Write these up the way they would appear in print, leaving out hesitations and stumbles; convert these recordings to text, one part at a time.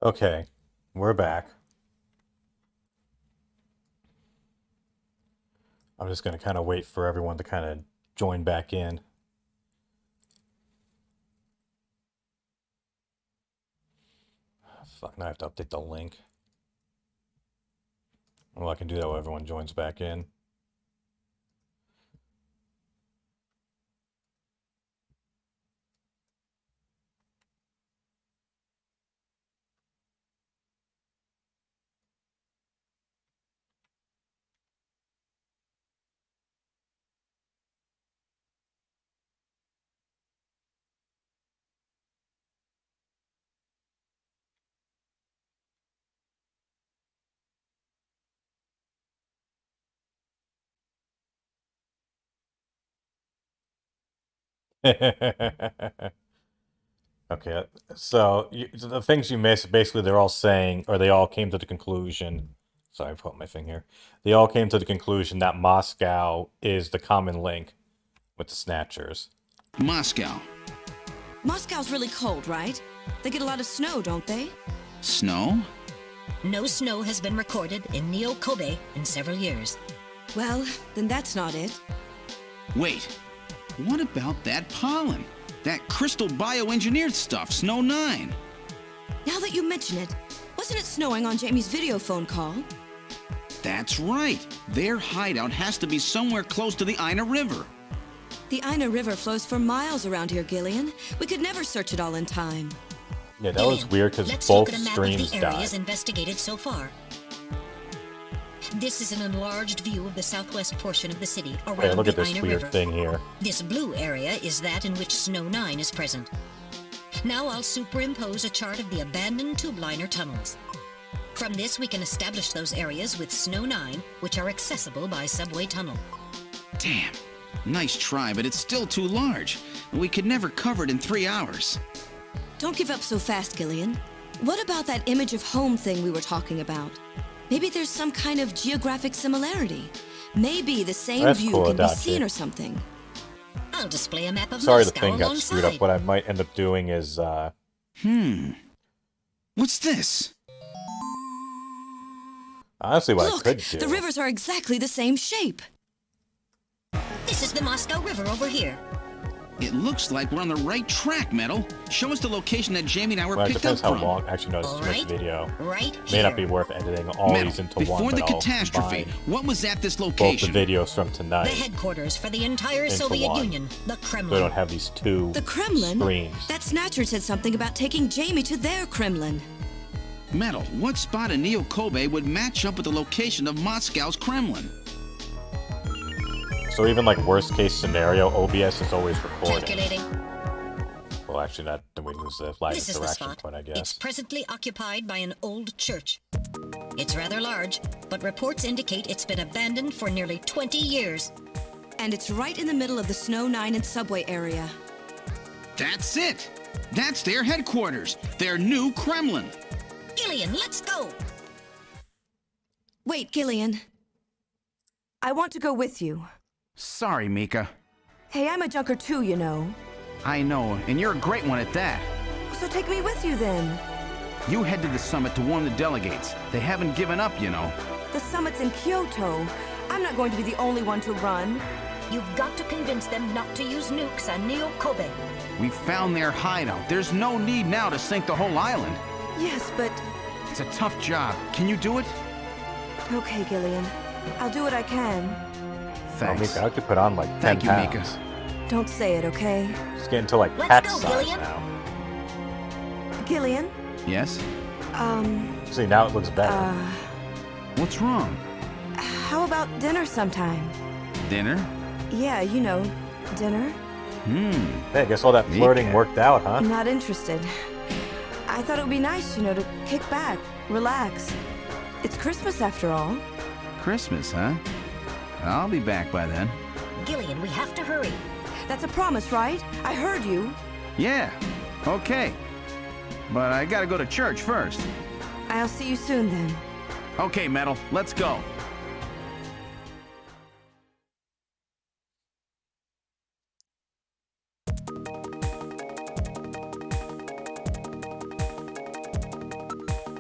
Okay, we're back. I'm just going to kind of wait for everyone to kind of join back in. Fuck, now I have to update the link. Well, I can do that while everyone joins back in. Okay, so the things you missed, basically, they're all saying, or they all came to the conclusion. Sorry, I put my thing here. They all came to the conclusion that Moscow is the common link with the Snatchers. Moscow. Moscow's really cold, right? They get a lot of snow, don't they? Snow? No snow has been recorded in Neo Kobe in several years. Well, then that's not it. Wait, what about that pollen? That crystal bioengineered stuff, Snow 9. Now that you mention it, wasn't it snowing on Jamie's video phone call? That's right. Their hideout has to be somewhere close to the Ina River. The Ina River flows for miles around here, Gillian. We could never search it all in time. Yeah, that was weird because Let's both look at a map streams of the areas died. investigated so far. This is an enlarged view of the southwest portion of the city around Hey, look the at this Ina weird River. thing here. This blue area is that in which Snow 9 is present. Now I'll superimpose a chart of the abandoned tube liner tunnels. From this, we can establish those areas with Snow 9, which are accessible by subway tunnel. Damn. Nice try, but it's still too large. We could never cover it in 3 hours. Don't give up so fast, Gillian. What about that image of home thing we were talking about? Maybe there's some kind of geographic similarity. Maybe the same That's view cool, can be Adachi. seen or something. I'll display a map of Sorry, the Moscow thing got alongside. screwed up. What I might end up doing is, What's this? honestly, what I Look, could do. the rivers are exactly the same shape. This is the Moscow River over here. It looks like we're on the right track, Metal. Show us the location that Jamie and I were Well, it picked up depends how from. long. Actually, no, it's too much Alright. video. Right May not be here. worth editing all Metal, these into before one, the but I'll catastrophe, combine what was at this both the location? videos from The tonight, headquarters for the entire Into Soviet one. Union, the so I Kremlin. don't have these two The Kremlin? screens. That Snatcher said something about taking Jamie to their Kremlin. Metal, what spot in Neo Kobe would match up with the location of Moscow's Kremlin? So even like worst case scenario, OBS is always recording. Calculating. Well, actually, not. Then we lose the flag This is the interaction spot. point, I It's guess. presently occupied by an old church. It's rather large, but reports indicate it's been abandoned for nearly 20 years. And it's right in the middle of the Snow 9 and subway area. That's it! That's their headquarters, their new Kremlin. Gillian, let's go! Wait, Gillian. I want to go with you. Sorry, Mika. Hey, I'm a junker too, you know. I know, and you're a great one at that. So take me with you then. You head to the summit to warn the delegates. They haven't given up, you know. The summit's in Kyoto. I'm not going to be the only one to run. You've got to convince them not to use nukes on Neo Kobe. We found their hideout. There's no need now to sink the whole island. Yes, but... It's a tough job. Can you do it? Okay, Gillian. I'll do what I can. Oh, Thanks. Mika, I could put on like 10 Thank you, pounds. Mika. Don't say it, okay? Just getting to like Let's pack go, size Gillian. now. Gillian? Yes? See, now it looks better. What's wrong? How about dinner sometime? Dinner? Yeah, you know, dinner. Hey, I guess all that flirting Mika. worked out, huh? I'm not interested. I thought it would be nice, you know, to kick back, relax. It's Christmas after all. Christmas, huh? I'll be back by then. Gillian, we have to hurry. That's a promise, right? I heard you. Yeah, okay. But I gotta go to church first. I'll see you soon then. Okay, Metal, let's go.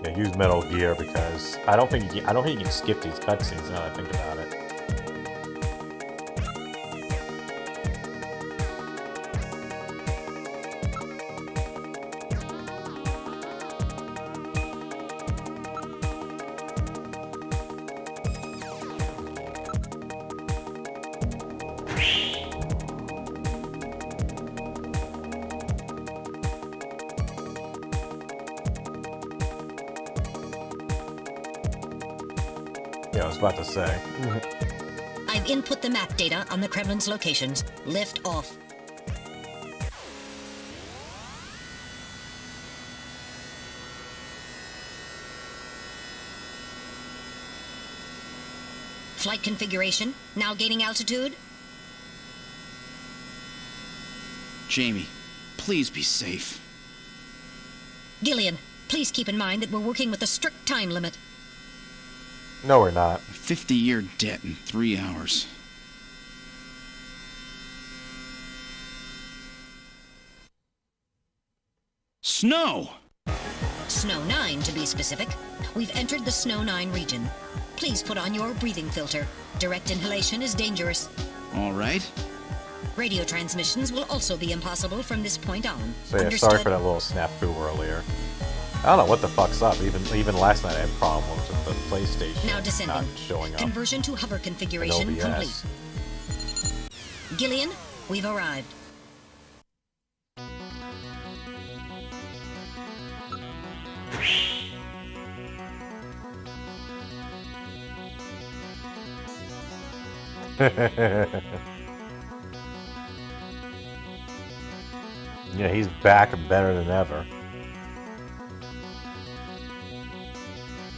Yeah, use Metal Gear because I don't think you can skip these cutscenes now that I think about it. Yeah, I was about to say. I've input the map data on the Kremlin's locations. Lift off. Flight configuration, now gaining altitude. Jamie, please be safe. Gillian, please keep in mind that we're working with a strict time limit. No, we're not. A 50-year debt in 3 hours. Snow! Snow 9, to be specific. We've entered the Snow 9 region. Please put on your breathing filter. Direct inhalation is dangerous. All right. Radio transmissions will also be impossible from this point on. So yeah, Understood? sorry for that little snafu earlier. I don't know what the fuck's up. Even last night I had problems with the PlayStation Now descending. not showing up. Conversion to hover configuration And complete. OBS. Gillian, we've arrived. Yeah, he's back and better than ever.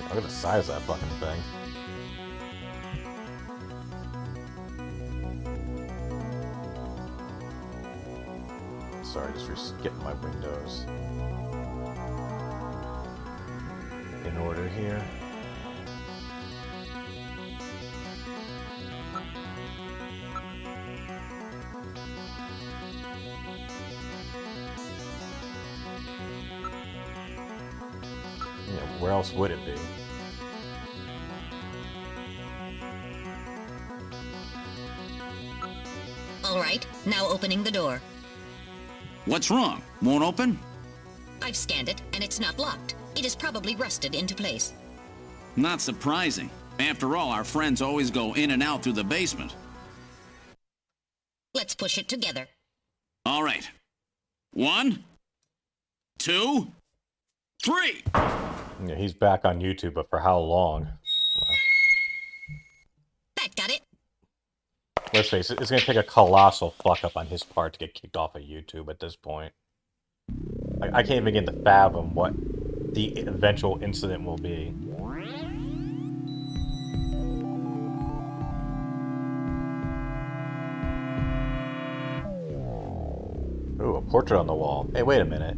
Look at the size of that fucking thing. Sorry, just getting my windows in order here. Yeah, where else would it be? All right, now opening the door. What's wrong? Won't open? I've scanned it, and it's not locked. It is probably rusted into place. Not surprising. After all, our friends always go in and out through the basement. Let's push it together. All right. 1, 2, 3. Yeah, he's back on YouTube, but for how long? Well, That got it. let's face it, it's going to take a colossal fuck up on his part to get kicked off of YouTube at this point. I can't even begin to fathom what the eventual incident will be. Ooh, a portrait on the wall. Hey, wait a minute.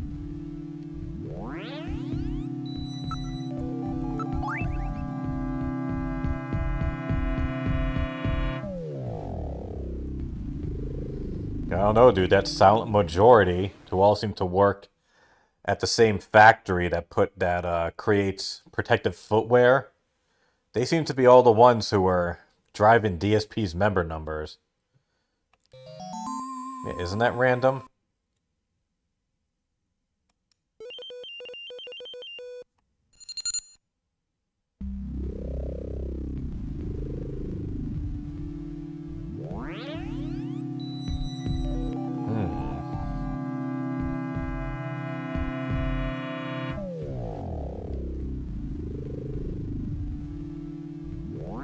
I don't know, dude. That silent majority who all seem to work at the same factory that creates protective footwear. They seem to be all the ones who were driving DSP's member numbers. Yeah, isn't that random?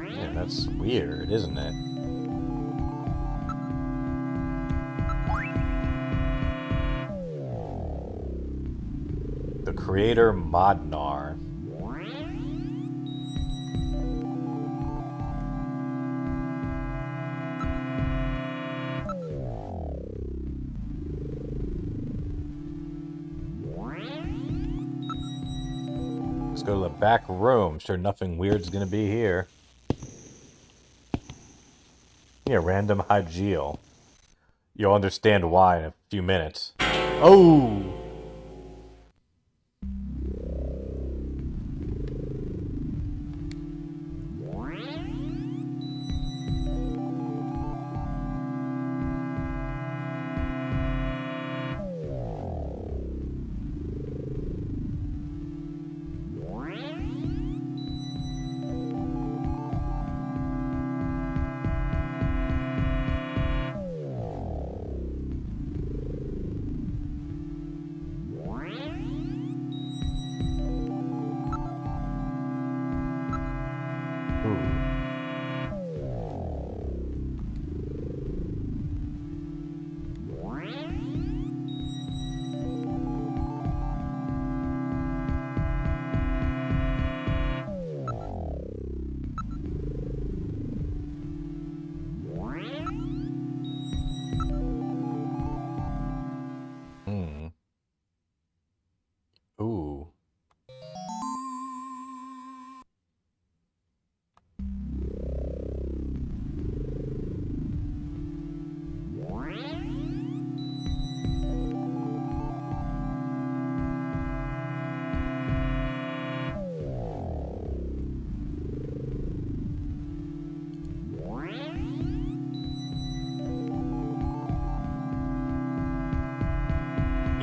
Yeah, that's weird, isn't it? The creator Modnar. Let's go to the back room. Sure, nothing weird's gonna be here. Yeah, random Hygieal. You'll understand why in a few minutes. Oh!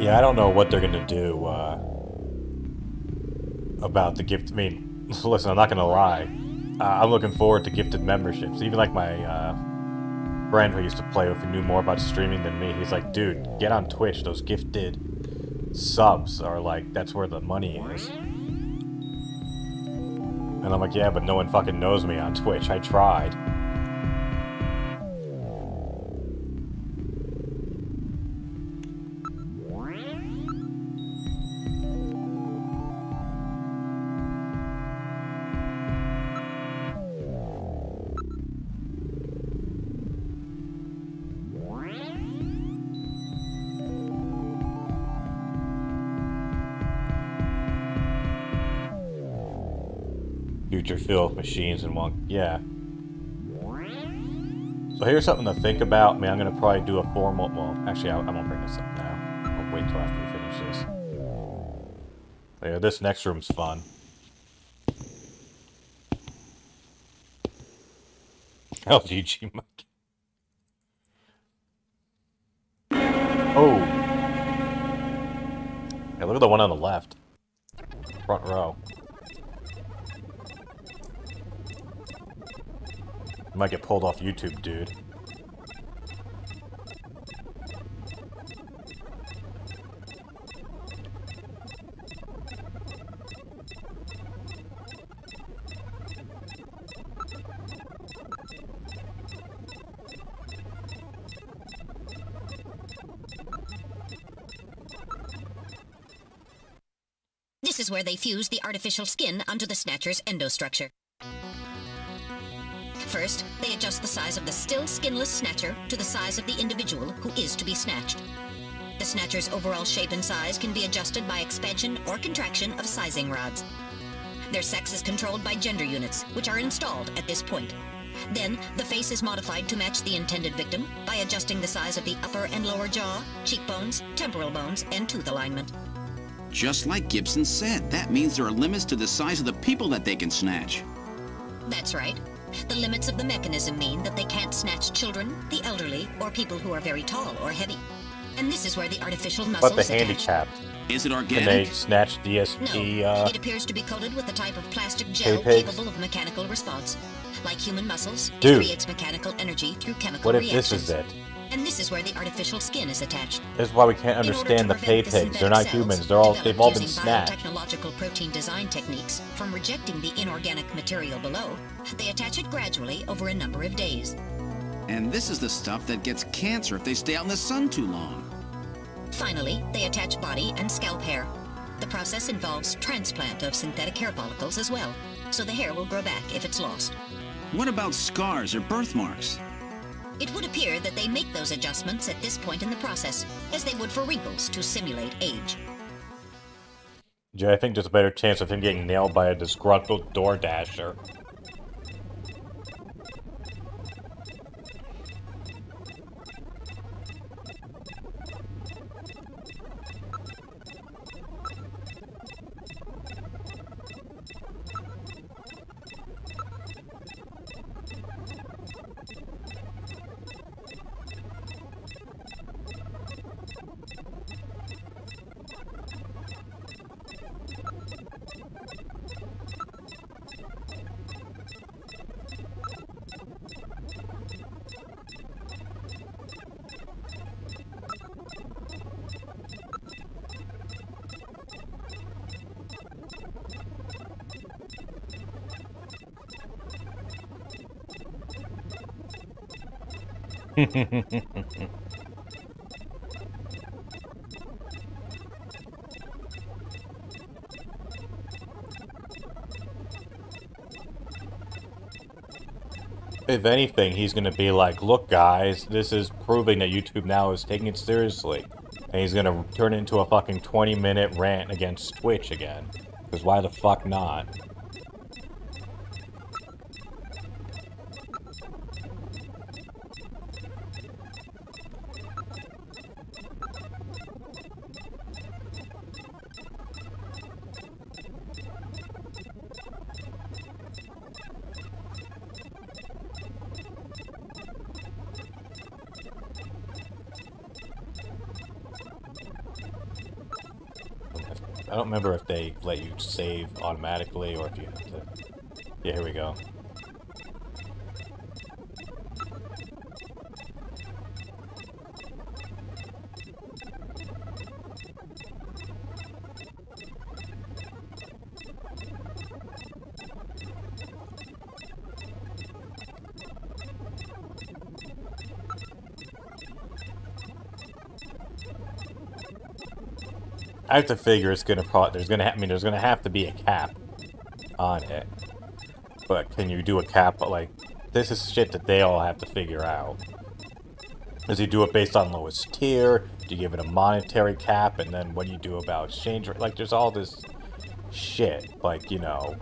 Yeah, I don't know what they're gonna do about the gift. I mean, listen, I'm not gonna lie. I'm looking forward to gifted memberships. Even like my friend who used to play with, who knew more about streaming than me, he's like, dude, get on Twitch. Those gifted subs are like, that's where the money is. And I'm like, yeah, but no one fucking knows me on Twitch. I tried. Future filled machines and one, yeah. So here's something to think about. I mean, I'm gonna probably do a formal. Well, actually, I won't bring this up now. I'll wait till after we finish this. Yeah, this next room's fun. LGG Mike. Oh. Hey, look at the one on the left. Front row. You might get pulled off YouTube, dude. This is where they fuse the artificial skin onto the Snatcher's endostructure. First, they adjust the size of the still skinless Snatcher to the size of the individual who is to be snatched. The Snatcher's overall shape and size can be adjusted by expansion or contraction of sizing rods. Their sex is controlled by gender units, which are installed at this point. Then, the face is modified to match the intended victim by adjusting the size of the upper and lower jaw, cheekbones, temporal bones, and tooth alignment. Just like Gibson said, that means there are limits to the size of the people that they can snatch. That's right. The limits of the mechanism mean that they can't snatch children, the elderly, or people who are very tall or heavy. And this is where the artificial muscle But the is attached. handicapped. Is it Can they organic? snatch No, DSP, it appears to be coated with a type of plastic gel K-pigs? capable of mechanical response. Like human muscles, Dude. it creates mechanical energy through chemical What if reactions. this is it? And this is where the artificial skin is attached. This is why we can't In order understand to the prevent the K-pigs. They're synthetic not cells, humans. developed They've all been using snatched. biotechnological protein design techniques from rejecting the inorganic material below, they attach it gradually over a number of days. And this is the stuff that gets cancer if they stay out in the sun too long. Finally, they attach body and scalp hair. The process involves transplant of synthetic hair follicles as well, so the hair will grow back if it's lost. What about scars or birthmarks? It would appear that they make those adjustments at this point in the process, as they would for wrinkles to simulate age. Jay, I think there's a better chance of him getting nailed by a disgruntled DoorDasher. If anything, he's going to be like, look guys, this is proving that YouTube now is taking it seriously. And he's going to turn it into a fucking 20-minute rant against Twitch again. Because why the fuck not? I don't remember if they let you save automatically or if you have to. Yeah, here we go. I have to figure it's gonna there's gonna have to be a cap on it. But can you do a cap? Like, this is shit that they all have to figure out. Does he do it based on lowest tier? Do you give it a monetary cap? And then what do you do about exchange rate? Like, there's all this shit. Like, you know,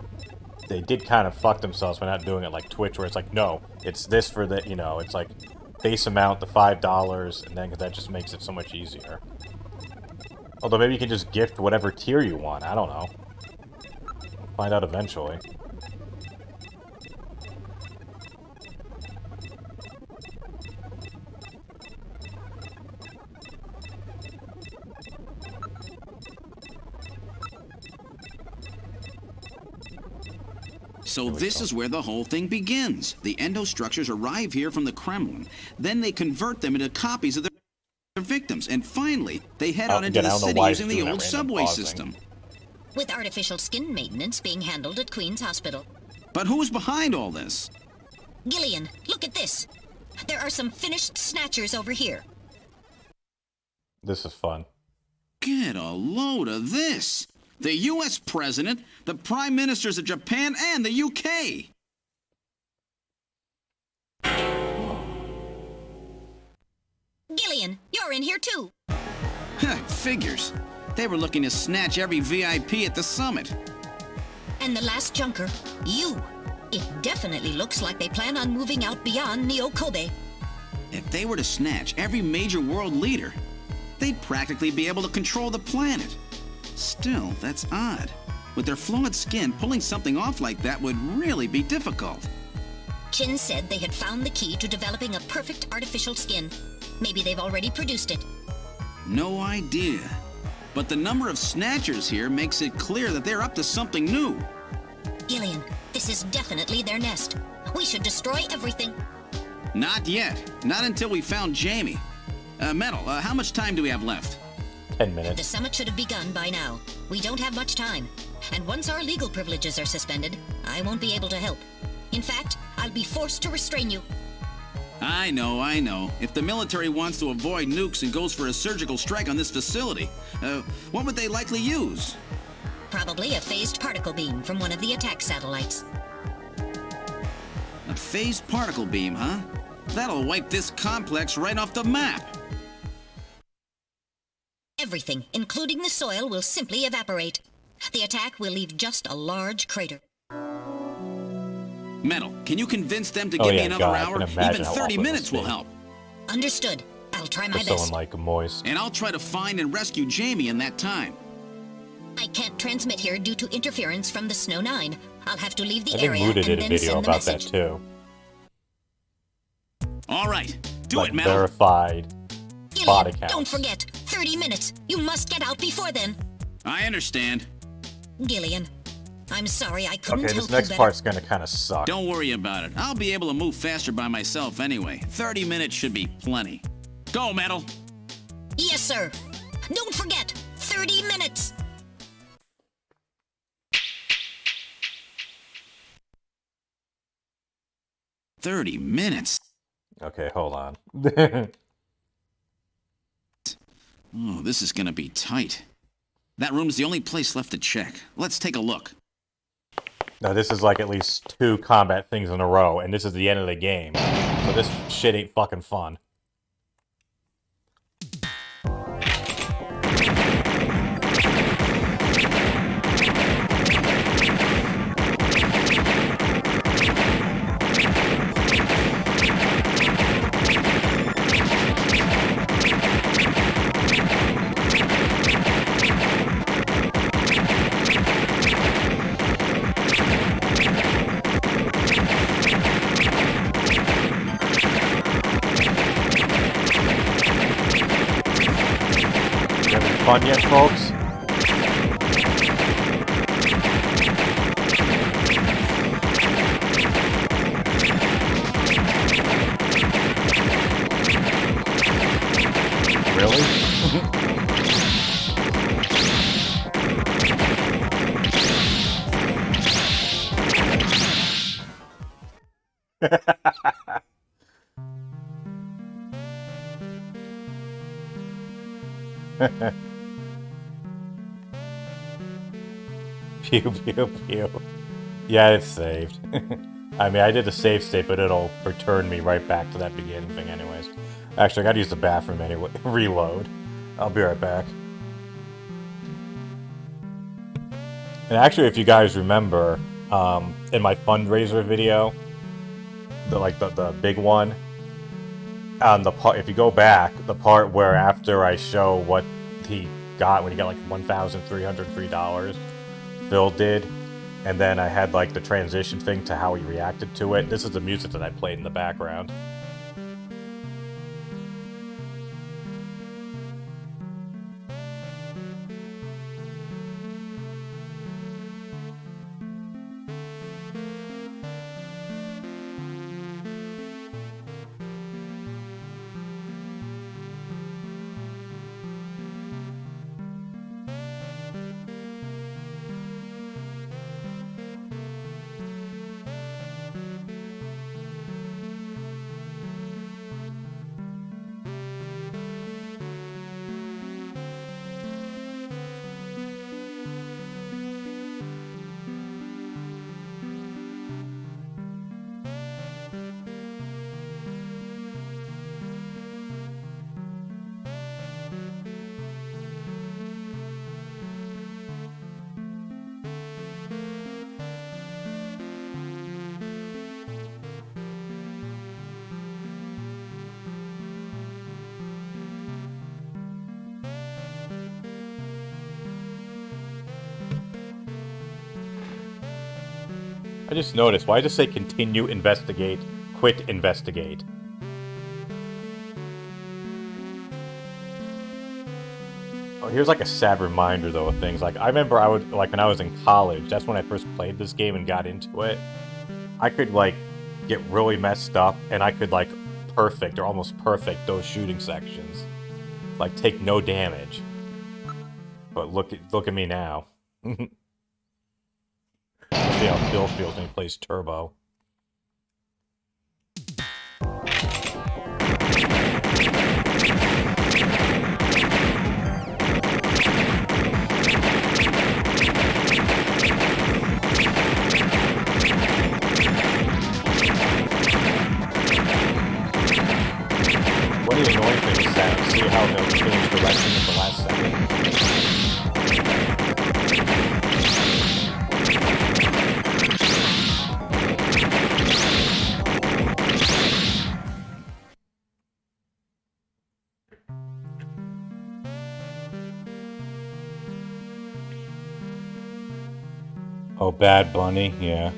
they did kind of fuck themselves by not doing it like Twitch, where it's like, no, it's this for the, you know, it's like base amount, the $5, and then that just makes it so much easier. Although maybe you can just gift whatever tier you want. I don't know. We'll find out eventually. So this is where the whole thing begins. The endostructures arrive here from the Kremlin. Then they convert them into copies of their victims. And finally, they head out into the city using the old subway system. With artificial skin maintenance being handled at Queen's Hospital. But who's behind all this? Gillian, look at this. There are some finished snatchers over here. This is fun. Get a load of this. The U.S. President, the Prime Ministers of Japan, and the U.K. Gillian, you're in here too. Figures. They were looking to snatch every VIP at the summit. And the last junker, you. It definitely looks like they plan on moving out beyond Neo-Kobe. If they were to snatch every major world leader, they'd practically be able to control the planet. Still, that's odd. With their flawed skin, pulling something off like that would really be difficult. Chin said they had found the key to developing a perfect artificial skin. Maybe they've already produced it. No idea. But the number of snatchers here makes it clear that they're up to something new. Gillian, this is definitely their nest. We should destroy everything. Not yet. Not until we found Jamie. Metal, how much time do we have left? 10 minutes. The summit should have begun by now. We don't have much time. And once our legal privileges are suspended, I won't be able to help. In fact, I'll be forced to restrain you. I know. If the military wants to avoid nukes and goes for a surgical strike on this facility, what would they likely use? Probably a phased particle beam from one of the attack satellites. A phased particle beam, huh? That'll wipe this complex right off the map. Everything, including the soil, will simply evaporate. The attack will leave just a large crater. Metal, can you convince them to give me another hour? Even 30 minutes will help. Understood. I'll try my best. Someone like Moist. And I'll try to find and rescue Jamie in that time. I can't transmit here due to interference from the Snow 9. I'll have to leave the I think area Muda and did a then video send the about that message. too. All right, do Like it, Metal. verified spot Gillian, accounts. don't forget. 30 minutes. You must get out before then. I understand. Gillian, I'm sorry I couldn't Okay, help this you next better. part's gonna kind of suck. Don't worry about it. I'll be able to move faster by myself anyway. 30 minutes should be plenty. Go, Metal. Yes, sir. Don't forget. 30 minutes. "30 minutes? Okay, hold on. Oh, this is gonna be tight. That room's the only place left to check. Let's take a look. Now this is like at least 2 combat things in a row, and this is the end of the game. So this shit ain't fucking fun. Fun yet, folks? Pew pew pew. Yeah, it's saved. I mean, I did the save state, but it'll return me right back to that beginning thing anyways. Actually, I gotta use the bathroom anyway. Reload. I'll be right back. And actually, if you guys remember, in my fundraiser video, the big one, on the part, if you go back, the part where after I show what he got when he got like $1,303, Phil did, and then I had like the transition thing to how he reacted to it. This is the music that I played in the background. I just noticed, why does it say continue investigate, quit investigate? Oh, here's like a sad reminder though of things. Like I remember I would, like when I was in college, that's when I first played this game and got into it. I could like get really messed up and I could like perfect or almost perfect those shooting sections. Like take no damage. But look at me now. Let's see how Phil feels when he plays Turbo. One of the annoying things is that see how they'll change direction at the last second. Oh, Bad Bunny, yeah.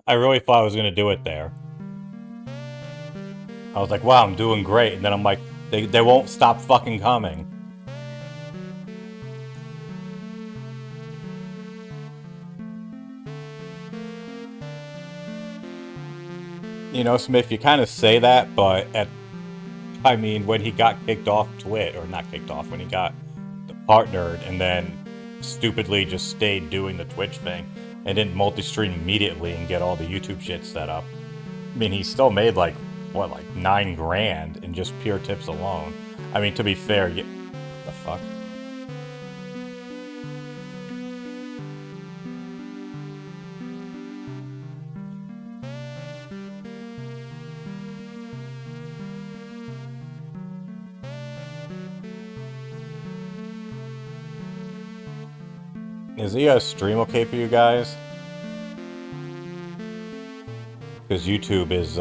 I really thought I was going to do it there. I was like, wow, I'm doing great. And then I'm like, they won't stop fucking coming. You know, Smith, you kind of say that, but I mean, when he got kicked off Twitch, or not kicked off, when he got partnered and then stupidly just stayed doing the Twitch thing and didn't multi-stream immediately and get all the YouTube shit set up. I mean, he still made like, what, like $9 grand in just pure tips alone. I mean, to be fair, what the fuck? Is the stream okay for you guys? Because YouTube is,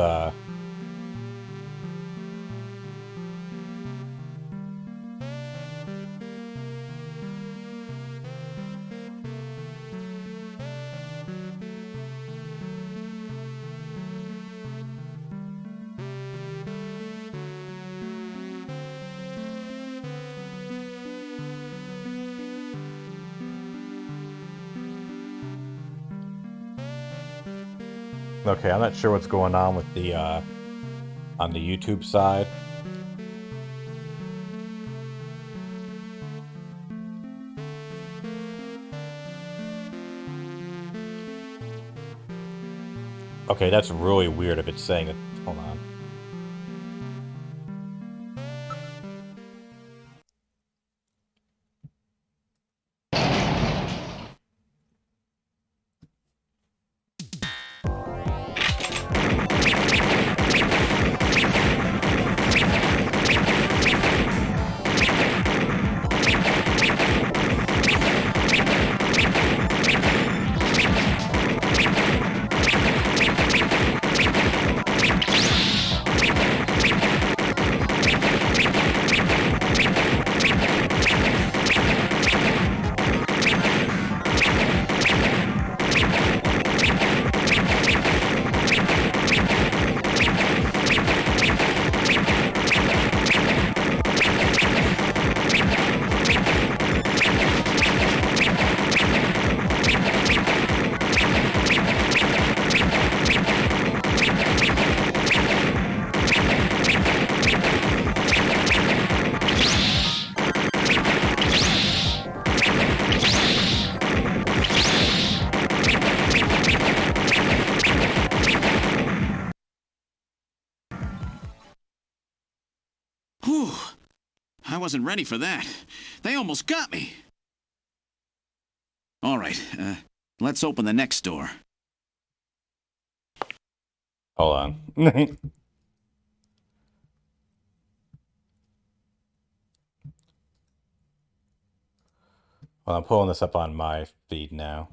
okay, I'm not sure what's going on with the, on the YouTube side. Okay, that's really weird if it's saying it. Hold on. Whew. I wasn't ready for that. They almost got me. All right, let's open the next door. Hold on. Well, I'm pulling this up on my feed now.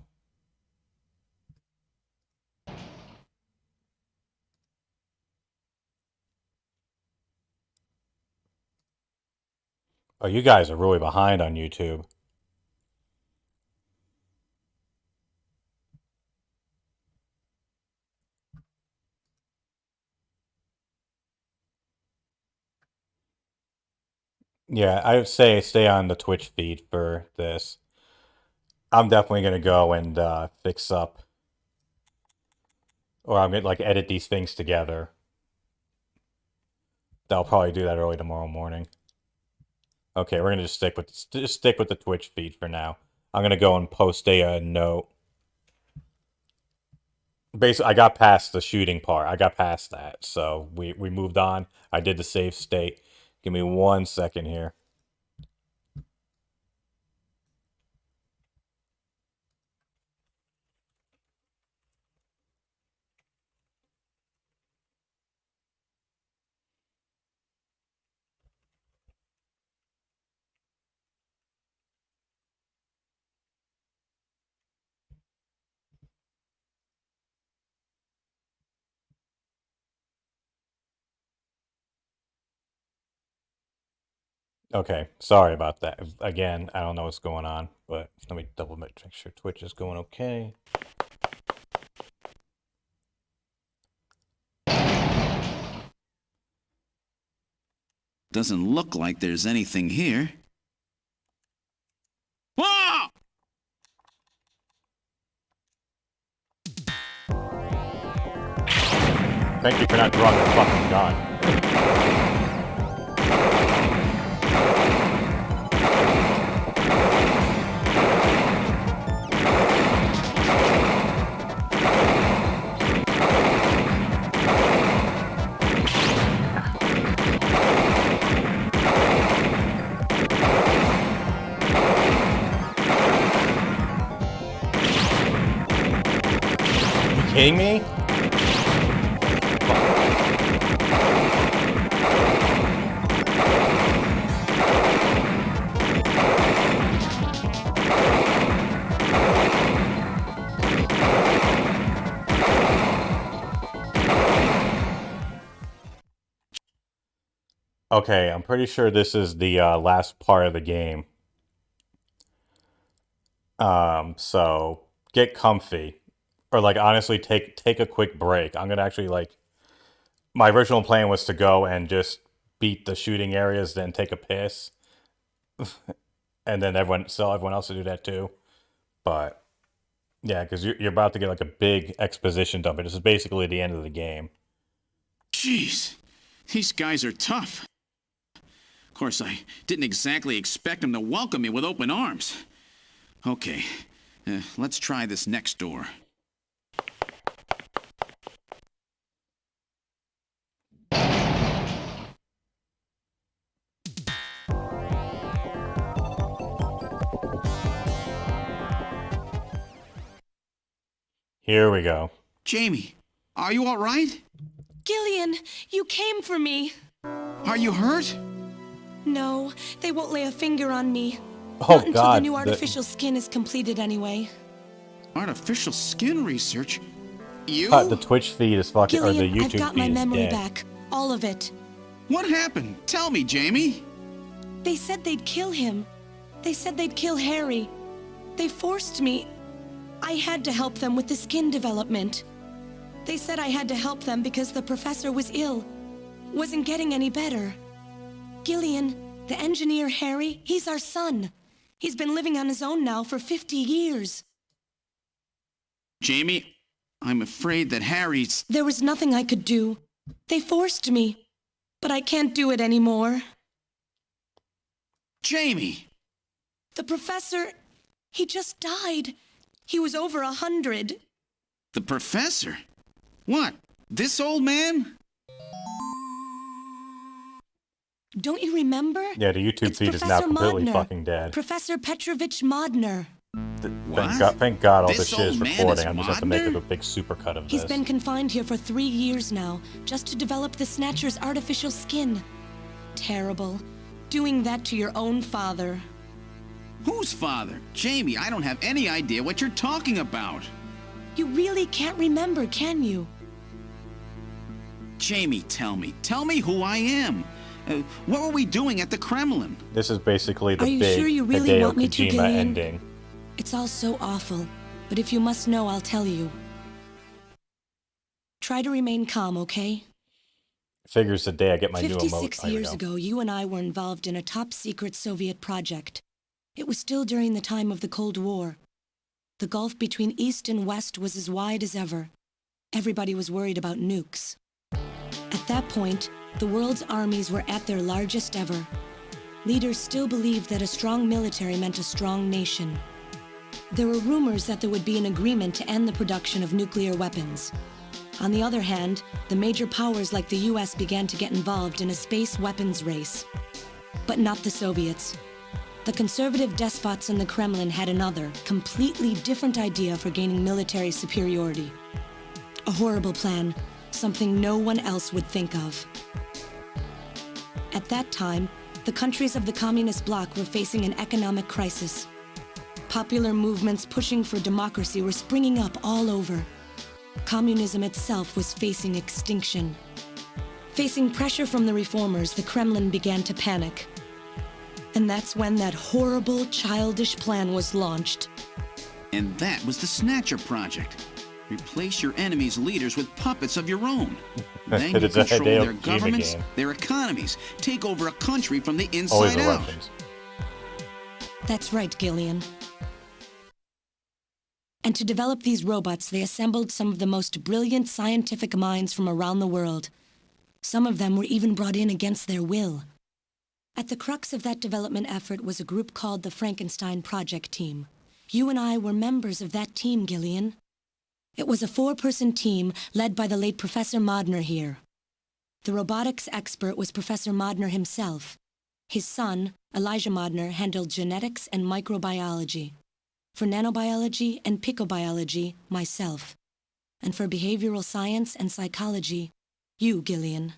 Oh, you guys are really behind on YouTube. Yeah, I would say stay on the Twitch feed for this. I'm definitely going to go and fix up, or I'm going to like edit these things together. I'll probably do that early tomorrow morning. Okay, we're going to just stick with the Twitch feed for now. I'm going to go and post a note. Basically, I got past the shooting part. I got past that, so we moved on. I did the save state. Give me 1 second here. Okay, sorry about that. Again, I don't know what's going on, but let me double make sure Twitch is going okay. Doesn't look like there's anything here. Whoa! Thank you for not drawing the fucking gun. Kidding me? Okay, I'm pretty sure this is the last part of the game. So get comfy, or like honestly, take a quick break. I'm gonna actually like my original plan was to go and just beat the shooting areas, then take a piss, and then everyone else to do that too. But yeah, because you're about to get like a big exposition dump. This is basically the end of the game. Jeez, these guys are tough. Of course, I didn't exactly expect them to welcome me with open arms. Okay, let's try this next door. Here we go. Jamie, are you all right? Gillian, you came for me. Are you hurt? No, they won't lay a finger on me. Oh Not until God! the new artificial skin is completed anyway. Artificial skin research? You? The Twitch feed is fucking, or the Gillian, YouTube I've got feed my is memory dead. back. All of it. What happened? Tell me, Jamie. They said they'd kill him. They said they'd kill Harry. They forced me. I had to help them with the skin development. They said I had to help them because the professor was ill. Wasn't getting any better. Gillian, the engineer Harry, he's our son. He's been living on his own now for 50 years. Jamie, I'm afraid that Harry's... There was nothing I could do. They forced me. But I can't do it anymore. Jamie! The professor, he just died. He was over 100. The professor? What? This old man? Don't you remember? Yeah, the YouTube It's feed is now Professor completely Modner. fucking dead. Professor Petrovich Modner. Thank God all This this shit is old man recording. is I'm just have to make Modner? a big supercut of He's this. been confined here for 3 years now, just to develop the Snatcher's artificial skin. Terrible. Doing that to your own father. Whose father? Jamie, I don't have any idea what you're talking about. You really can't remember, can you? Jamie, tell me. Tell me who I am. What were we doing at the Kremlin? This is basically the Are you big sure you really Hideo want me to, Kojima Gillian? ending. It's all so awful, but if you must know, I'll tell you. Try to remain calm, okay? Figures the day I get my new emote. 56 There we years go. ago, you and I were involved in a top-secret Soviet project. It was still during the time of the Cold War. The gulf between East and West was as wide as ever. Everybody was worried about nukes. At that point, the world's armies were at their largest ever. Leaders still believed that a strong military meant a strong nation. There were rumors that there would be an agreement to end the production of nuclear weapons. On the other hand, the major powers like the US began to get involved in a space weapons race. But not the Soviets. The conservative despots in the Kremlin had another, completely different idea for gaining military superiority. A horrible plan, something no one else would think of. At that time, the countries of the communist bloc were facing an economic crisis. Popular movements pushing for democracy were springing up all over. Communism itself was facing extinction. Facing pressure from the reformers, the Kremlin began to panic. And that's when that horrible, childish plan was launched. And that was the Snatcher Project. Replace your enemy's leaders with puppets of your own. Then you It's a control Hideo their Kojima governments, game. their economies, take over a country from the Always inside a out. reference. That's right, Gillian. And to develop these robots, they assembled some of the most brilliant scientific minds from around the world. Some of them were even brought in against their will. At the crux of that development effort was a group called the Frankenstein Project Team. You and I were members of that team, Gillian. It was a 4-person team led by the late Professor Modner here. The robotics expert was Professor Modner himself. His son, Elijah Modner, handled genetics and microbiology. For nanobiology and picobiology, myself. And for behavioral science and psychology, you, Gillian.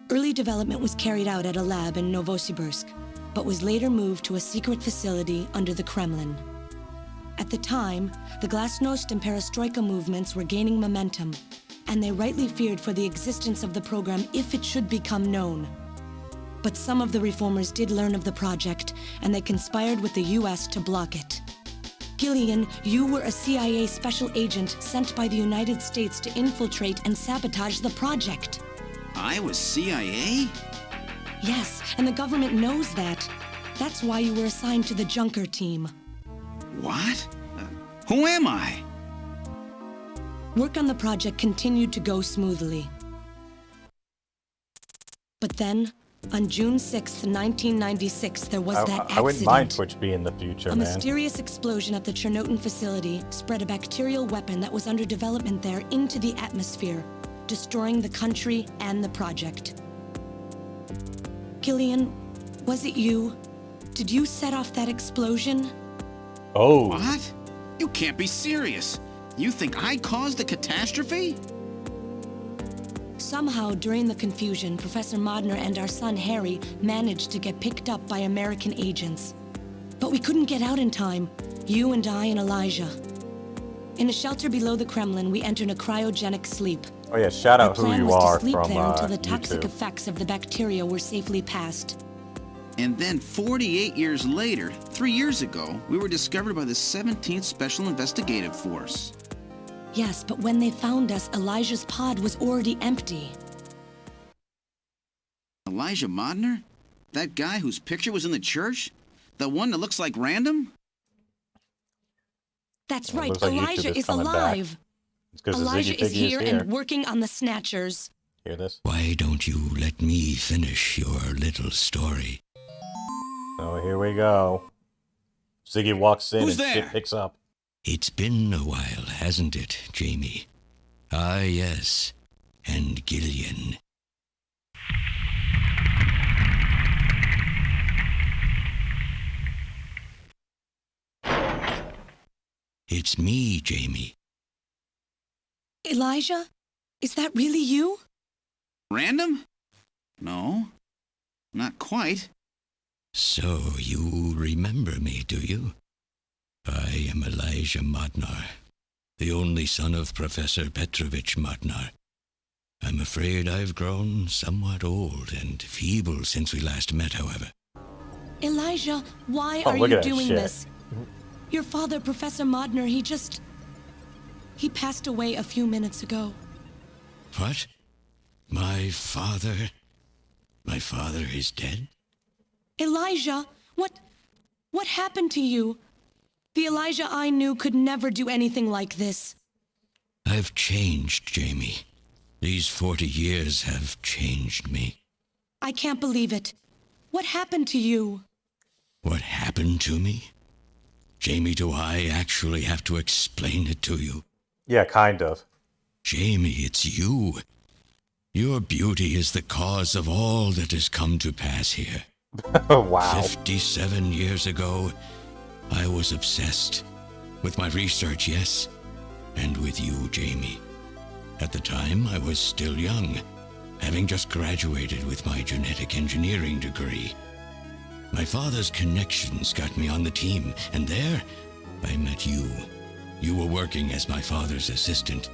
Early development was carried out at a lab in Novosibirsk, but was later moved to a secret facility under the Kremlin. At the time, the Glasnost and Perestroika movements were gaining momentum, and they rightly feared for the existence of the program if it should become known. But some of the reformers did learn of the project, and they conspired with the US to block it. Gillian, you were a CIA special agent sent by the United States to infiltrate and sabotage the project. I was CIA? Yes, and the government knows that. That's why you were assigned to the Junker team. What? Who am I? Work on the project continued to go smoothly. But then, on June 6th, 1996, there was that accident. I wouldn't mind Twitch being the future, A man. mysterious explosion at the Chernobyl facility spread a bacterial weapon that was under development there into the atmosphere, destroying the country and the project. Gillian, was it you? Did you set off that explosion? Oh. What? You can't be serious. You think I caused the catastrophe? Somehow, during the confusion, Professor Modner and our son Harry managed to get picked up by American agents. But we couldn't get out in time, you and I and Elijah. In a shelter below the Kremlin, we entered a cryogenic sleep. Oh yeah, shout out Our who plan you was are to sleep from there until the toxic YouTube. effects of the bacteria were safely passed. And then 48 years later, 3 years ago, we were discovered by the 17th Special Investigative Force. Yes, but when they found us, Elijah's pod was already empty. Elijah Modner? That guy whose picture was in the church? The one that looks like Random? That's Well, right, looks like YouTube Elijah is coming back. alive. It's because Elijah is here and working on the Snatchers. Hear this? Why don't you let me finish your little story? Oh, here we go. Ziggy walks in Who's and shit there? picks up. It's been a while, hasn't it, Jamie? Ah, yes. And Gillian. It's me, Jamie. Elijah? Is that really you? Random? No, not quite. So you remember me, do you? I am Elijah Modnar, the only son of Professor Petrovich Modnar. I'm afraid I've grown somewhat old and feeble since we last met, however. Elijah, why Oh, are look you at that doing shit. this? Your father, Professor Modner, he passed away a few minutes ago. What? My father? My father is dead? Elijah, what happened to you? The Elijah I knew could never do anything like this. I've changed, Jamie. These 40 years have changed me. I can't believe it. What happened to you? What happened to me? Jamie, do I actually have to explain it to you? Yeah, kind of. Jamie, it's you. Your beauty is the cause of all that has come to pass here. Wow. 57 years ago, I was obsessed. With my research, yes, and with you, Jamie. At the time, I was still young, having just graduated with my genetic engineering degree. My father's connections got me on the team, and there, I met you. You were working as my father's assistant.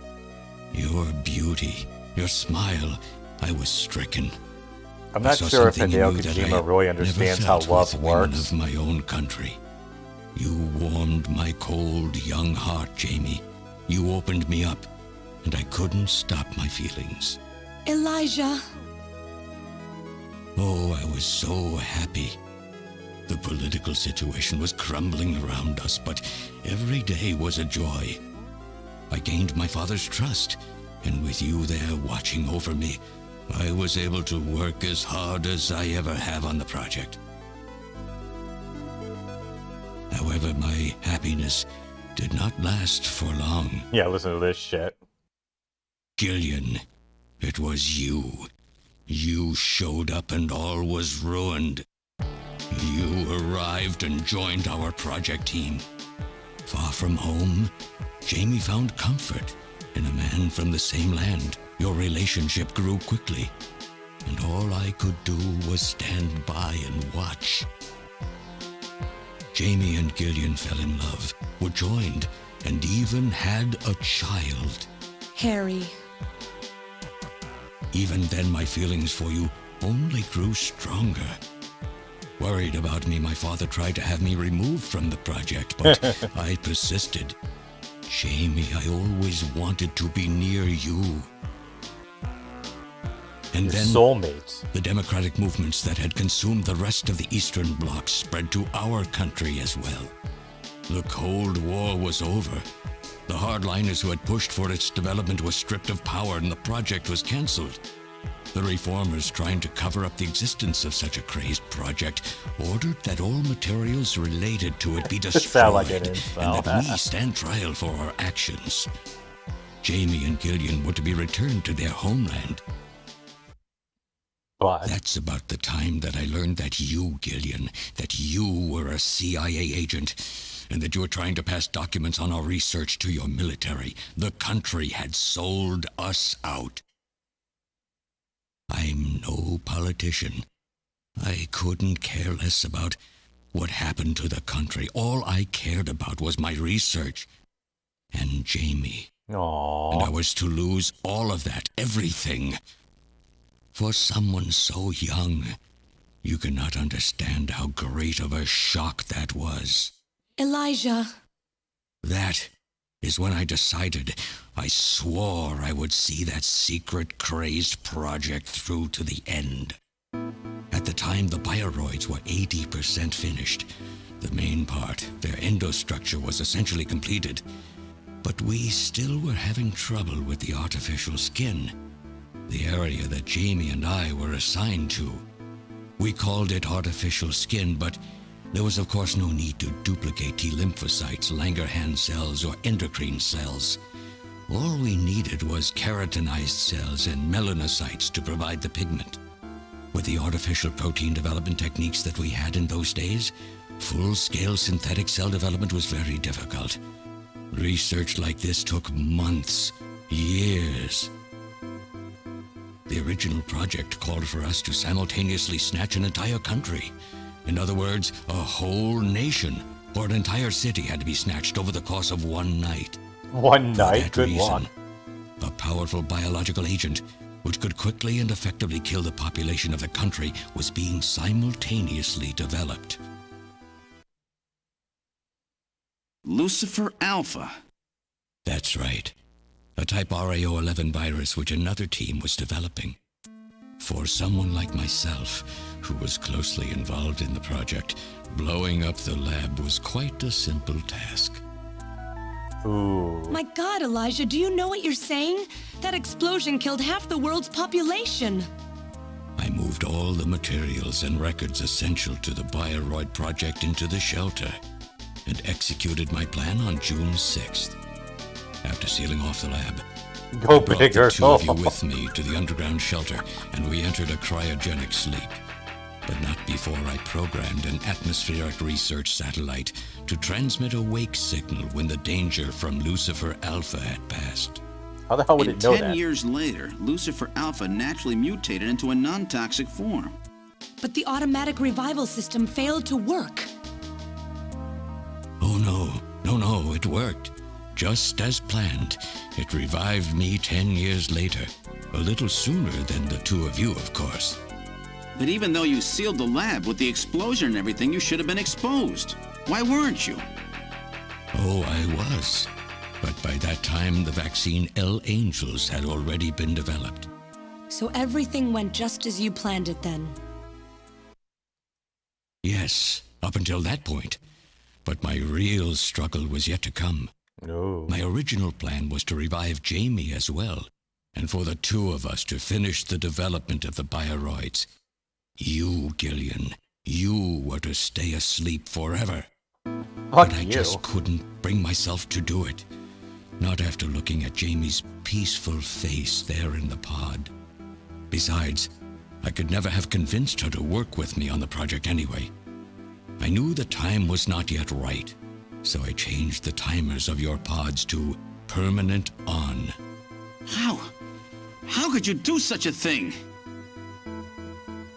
Your beauty, your smile, I was stricken. I'm I not saw sure if something in Hideo you that I Kojima had really never understands how felt love with women works. of my own country. You warmed my cold, young heart, Jamie. You opened me up, and I couldn't stop my feelings. Elijah. Oh, I was so happy. The political situation was crumbling around us, but every day was a joy. I gained my father's trust, and with you there watching over me, I was able to work as hard as I ever have on the project. However, my happiness did not last for long. Yeah, listen to this shit. Gillian, it was you. You showed up and all was ruined. You arrived and joined our project team. Far from home, Jamie found comfort in a man from the same land. Your relationship grew quickly, and all I could do was stand by and watch. Jamie and Gillian fell in love, were joined, and even had a child. Harry. Even then, my feelings for you only grew stronger. Worried about me, my father tried to have me removed from the project, but I persisted. Jamie, I always wanted to be near you. And Your then soulmates. the democratic movements that had consumed the rest of the Eastern Bloc spread to our country as well. The Cold War was over. The hardliners who had pushed for its development were stripped of power and the project was cancelled. The reformers, trying to cover up the existence of such a crazed project, ordered that all materials related to it be destroyed Sound like it and is, that we stand trial for our actions. Jamie and Gillian were to be returned to their homeland. But That's about the time that I learned that you, Gillian, that you were a CIA agent, and that you were trying to pass documents on our research to your military. The country had sold us out. I'm no politician. I couldn't care less about what happened to the country. All I cared about was my research and Jamie. aww. And I was to lose all of that, everything. For someone so young, you cannot understand how great of a shock that was. Elijah. That is when I decided, I swore I would see that secret, crazed project through to the end. At the time, the bioroids were 80% finished. The main part, their endostructure, was essentially completed. But we still were having trouble with the artificial skin, the area that Jamie and I were assigned to. We called it artificial skin, but there was of course no need to duplicate T lymphocytes, Langerhans cells, or endocrine cells. All we needed was keratinized cells and melanocytes to provide the pigment. With the artificial protein development techniques that we had in those days, full-scale synthetic cell development was very difficult. Research like this took months, years. The original project called for us to simultaneously snatch an entire country. In other words, a whole nation, or an entire city had to be snatched over the course of one night. One For night, that good reason, one. a powerful biological agent, which could quickly and effectively kill the population of the country, was being simultaneously developed. Lucifer Alpha. That's right. A type RAO11 virus which another team was developing. For someone like myself, who was closely involved in the project, blowing up the lab was quite a simple task. Ooh. My God, Elijah, do you know what you're saying? That explosion killed half the world's population. I moved all the materials and records essential to the Bioroid project into the shelter and executed my plan on June 6th. After sealing off the lab, Go I brought big the or two of you go with me to the underground shelter, and we entered a cryogenic sleep. But not before I programmed an atmospheric research satellite to transmit a wake signal when the danger from Lucifer Alpha had passed. How the hell would And it know 10 that? years later, Lucifer Alpha naturally mutated into a non-toxic form. But the automatic revival system failed to work. Oh no, it worked. Just as planned, it revived me 10 years later. A little sooner than the two of you, of course. But even though you sealed the lab with the explosion and everything, you should have been exposed. Why weren't you? Oh, I was. But by that time, the vaccine L Angels had already been developed. So everything went just as you planned it then. Yes, up until that point. But my real struggle was yet to come. No. My original plan was to revive Jamie as well, and for the two of us to finish the development of the bioroids. You, Gillian, you were to stay asleep forever. Fuck But I you. just couldn't bring myself to do it. Not after looking at Jamie's peaceful face there in the pod. Besides, I could never have convinced her to work with me on the project anyway. I knew the time was not yet right, so I changed the timers of your pods to permanent on. How? How could you do such a thing?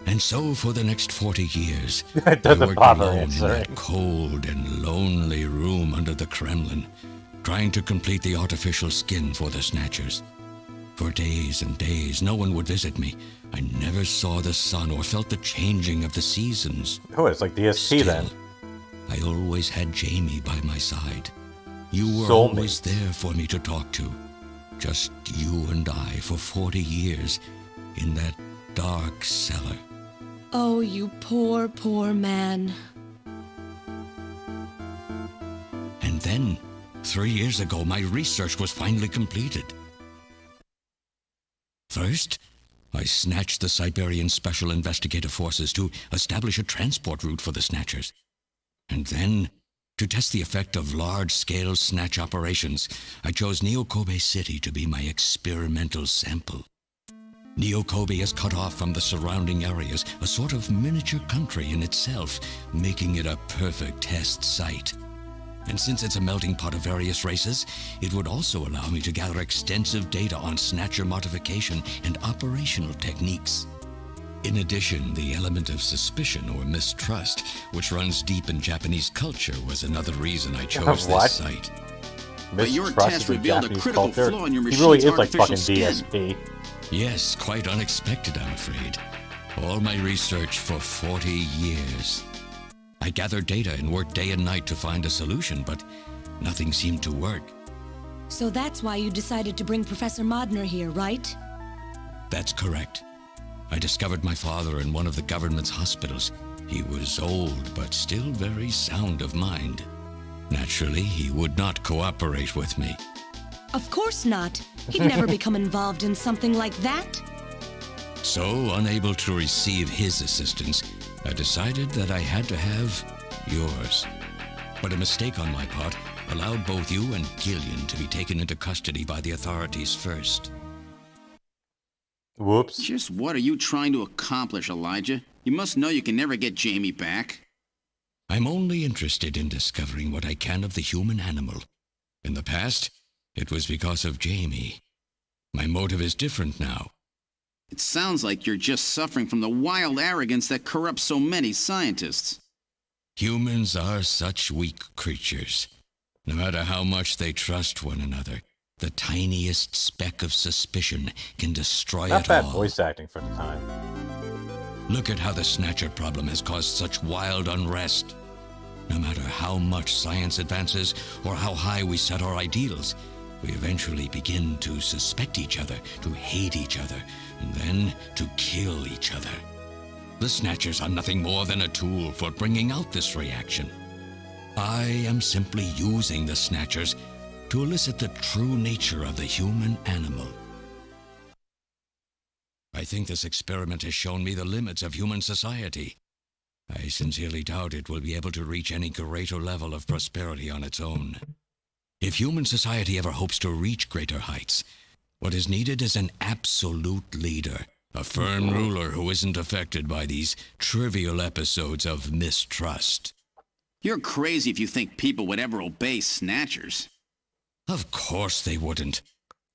And so for the next 40 years, It I doesn't worked bother alone in answering. that cold and lonely room under the Kremlin, trying to complete the artificial skin for the Snatchers. For days and days, no one would visit me. I never saw the sun or felt the changing of the seasons. Oh, it's like DSP then. I always had Jamie by my side. You were Soulmates. always there for me to talk to. Just you and I for 40 years in that dark cellar. Oh, you poor, poor man. And then, 3 years ago, my research was finally completed. First, I snatched the Siberian Special Investigative Forces to establish a transport route for the Snatchers. And then, to test the effect of large-scale snatch operations, I chose Neo-Kobe City to be my experimental sample. Neo-Kobe is cut off from the surrounding areas, a sort of miniature country in itself, making it a perfect test site. And since it's a melting pot of various races, it would also allow me to gather extensive data on Snatcher modification and operational techniques. In addition, the element of suspicion or mistrust, which runs deep in Japanese culture, was another reason I chose What? this site. But your Mistrust test of the revealed a Japanese critical culture. flaw in your He really machine's is like fucking artificial skin. DSP. Yes, quite unexpected, I'm afraid. All my research for 40 years. I gathered data and worked day and night to find a solution, but nothing seemed to work. So that's why you decided to bring Professor Modner here, right? That's correct. I discovered my father in one of the government's hospitals. He was old, but still very sound of mind. Naturally, he would not cooperate with me. Of course not. He'd never become involved in something like that. So, unable to receive his assistance, I decided that I had to have yours. But a mistake on my part allowed both you and Gillian to be taken into custody by the authorities first. Whoops. Just what are you trying to accomplish, Elijah? You must know you can never get Jamie back. I'm only interested in discovering what I can of the human animal. In the past, it was because of Jamie. My motive is different now. It sounds like you're just suffering from the wild arrogance that corrupts so many scientists. Humans are such weak creatures. No matter how much they trust one another, the tiniest speck of suspicion can destroy Not it bad all. voice acting for the time. Look at how the Snatcher problem has caused such wild unrest. No matter how much science advances or how high we set our ideals, we eventually begin to suspect each other, to hate each other, and then to kill each other. The Snatchers are nothing more than a tool for bringing out this reaction. I am simply using the Snatchers to elicit the true nature of the human animal. I think this experiment has shown me the limits of human society. I sincerely doubt it will be able to reach any greater level of prosperity on its own. If human society ever hopes to reach greater heights, what is needed is an absolute leader, a firm ruler who isn't affected by these trivial episodes of mistrust. You're crazy if you think people would ever obey Snatchers. Of course they wouldn't.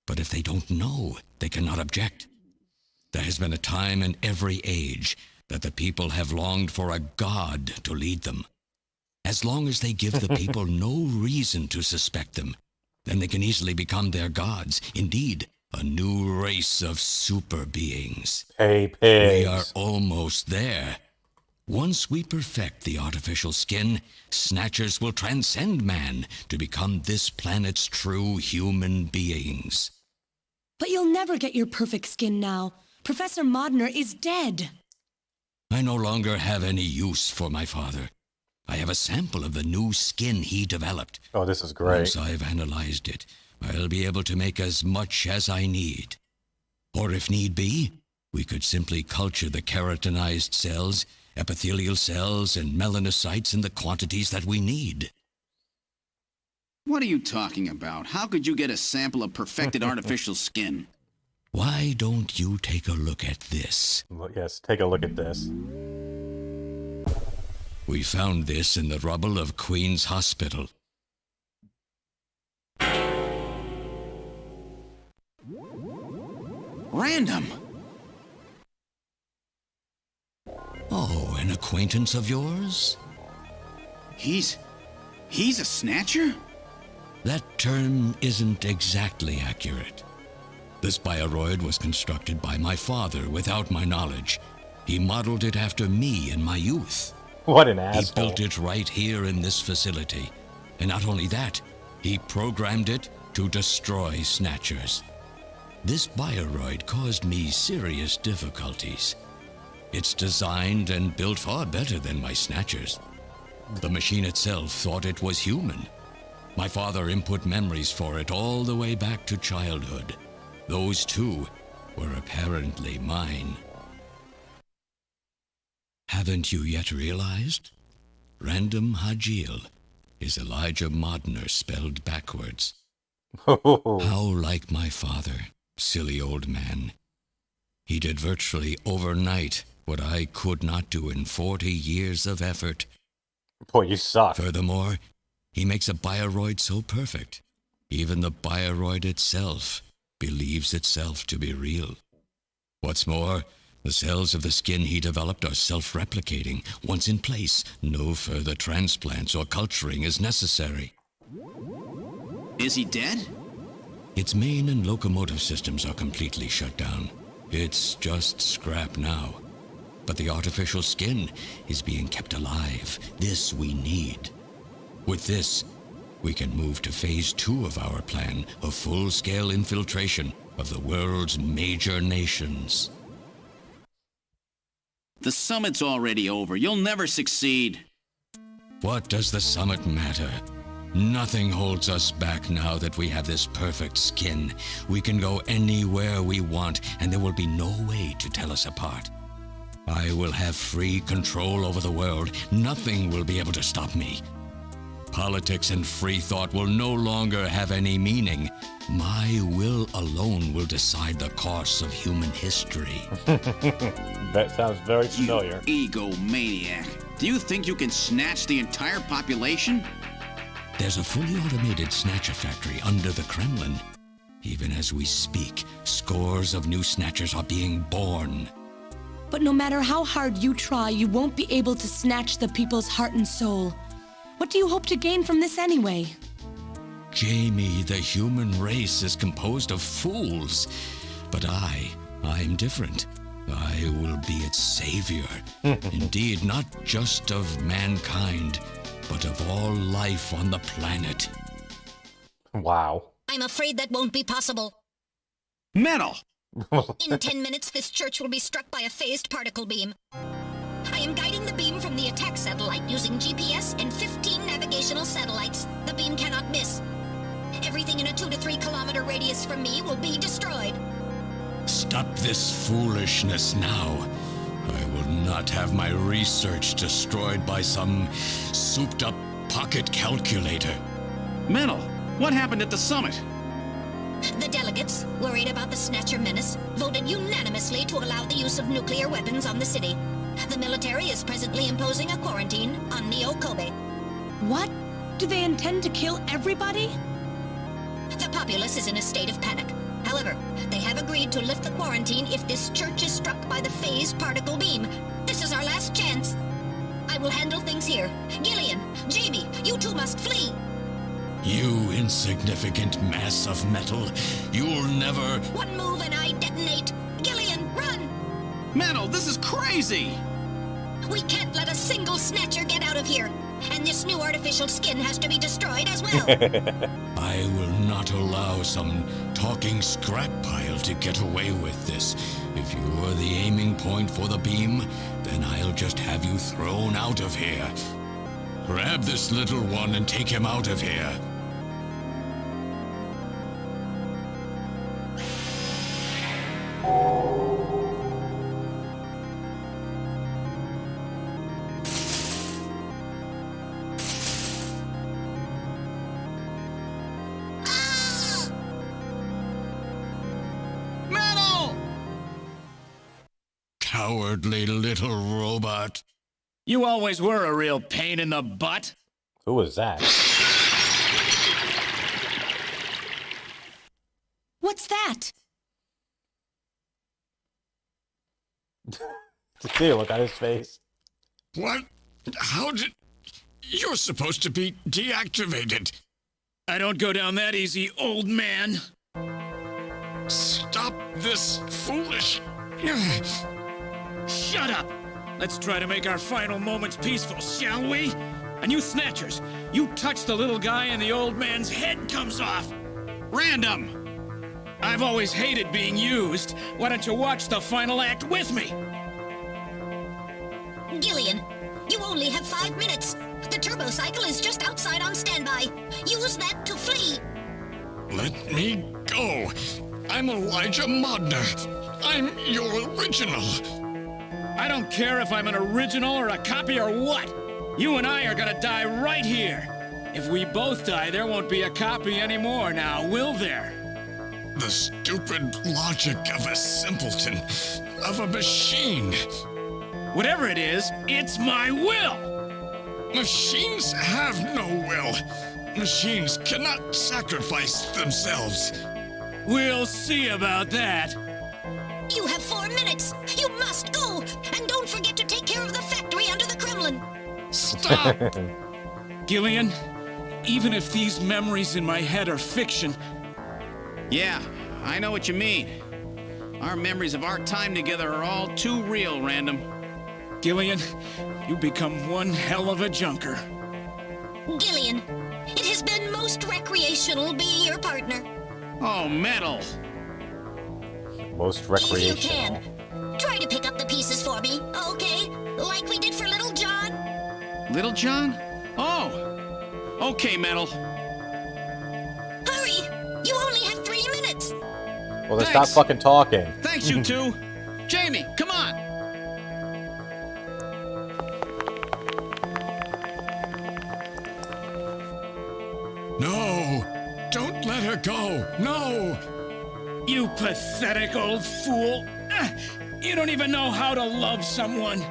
But if they don't know, they cannot object. There has been a time in every age that the people have longed for a god to lead them. As long as they give the people no reason to suspect them, then they can easily become their gods. Indeed, a new race of super beings. Hey, We are pigs. almost there. Once we perfect the artificial skin, Snatchers will transcend man to become this planet's true human beings. But you'll never get your perfect skin now. Professor Modner is dead. I no longer have any use for my father. I have a sample of the new skin he developed. Oh, this is great. Once I've analyzed it, I'll be able to make as much as I need. Or if need be, we could simply culture the keratinized cells, epithelial cells, and melanocytes in the quantities that we need. What are you talking about? How could you get a sample of perfected artificial skin? Why don't you take a look at this? Yes, take a look at this. We found this in the rubble of Queen's Hospital. Random. Oh, an acquaintance of yours? He's a Snatcher? That term isn't exactly accurate. This bioroid was constructed by my father without my knowledge. He modeled it after me in my youth. What an He asshole. built it right here in this facility. And not only that, he programmed it to destroy Snatchers. This bioroid caused me serious difficulties. It's designed and built far better than my Snatchers. The machine itself thought it was human. My father input memories for it all the way back to childhood. Those too were apparently mine. Haven't you yet realized? Random Hajil is Elijah Modner spelled backwards. How like my father, silly old man. He did virtually overnight what I could not do in 40 years of effort. Boy, you suck. Furthermore, he makes a bioroid so perfect, even the bioroid itself believes itself to be real. What's more, the cells of the skin he developed are self-replicating. Once in place, no further transplants or culturing is necessary. Is he dead? Its main and locomotive systems are completely shut down. It's just scrap now. But the artificial skin is being kept alive. This we need. With this, we can move to phase 2 of our plan of full-scale infiltration of the world's major nations. The summit's already over. You'll never succeed. What does the summit matter? Nothing holds us back now that we have this perfect skin. We can go anywhere we want, and there will be no way to tell us apart. I will have free control over the world. Nothing will be able to stop me. Politics and free thought will no longer have any meaning. My will alone will decide the course of human history. That sounds very familiar. You egomaniac. Do you think you can snatch the entire population? There's a fully automated Snatcher factory under the Kremlin. Even as we speak, scores of new Snatchers are being born. But no matter how hard you try, you won't be able to snatch the people's heart and soul. What do you hope to gain from this anyway? Jamie, the human race is composed of fools. But I'm different. I will be its savior. Indeed, not just of mankind, but of all life on the planet. Wow. I'm afraid that won't be possible. Metal! In 10 minutes, this church will be struck by a phased particle beam. I am guiding the beam from the attack satellite using GPS and 15 navigational satellites. The beam cannot miss. Everything in a 2 to 3 kilometer radius from me will be destroyed. Stop this foolishness now. I will not have my research destroyed by some souped-up pocket calculator. Metal, what happened at the summit? The delegates, worried about the Snatcher menace, voted unanimously to allow the use of nuclear weapons on the city. The military is presently imposing a quarantine on Neo-Kobe. What? Do they intend to kill everybody? The populace is in a state of panic. However, they have agreed to lift the quarantine if this church is struck by the phased particle beam. This is our last chance. I will handle things here. Gillian, Jamie, you two must flee. You insignificant mass of metal. You'll never... One move and I detonate. Gillian, run! Metal, this is crazy! We can't let a single Snatcher get out of here. And this new artificial skin has to be destroyed as well. I will not allow some talking scrap pile to get away with this. If you're the aiming point for the beam, then I'll just have you thrown out of here. Grab this little one and take him out of here. Metal! Cowardly little robot. You always were a real pain in the butt. Who was that? What's that? See, look at his face. What? How did... You're supposed to be deactivated. I don't go down that easy, old man. Stop this foolish... Shut up! Let's try to make our final moments peaceful, shall we? And you Snatchers, you touch the little guy and the old man's head comes off! Random! I've always hated being used. Why don't you watch the final act with me? Gillian, you only have 5 minutes. The turbo cycle is just outside on standby. Use that to flee. Let me go. I'm Elijah Modner. I'm your original. I don't care if I'm an original or a copy or what. You and I are gonna die right here. If we both die, there won't be a copy anymore now, will there? The stupid logic of a simpleton, of a machine. Whatever it is, it's my will! Machines have no will. Machines cannot sacrifice themselves. We'll see about that. You have 4 minutes. You must go. And don't forget to take care of the factory under the Kremlin. Stop! Gillian, even if these memories in my head are fiction... Yeah, I know what you mean. Our memories of our time together are all too real, Random. Gillian, you become one hell of a junker. Gillian, it has been most recreational being your partner. Oh, metal! Most If recreational. you can, try to pick up the pieces for me, okay? Like we did for Little John. Little John? Oh! Okay, Metal. Hurry! You only have 3 minutes. Well, then stop Thanks. fucking talking. Thanks, you two! Jamie, come on! No! Don't let her go! No! You pathetic old fool! You don't even know how to love someone!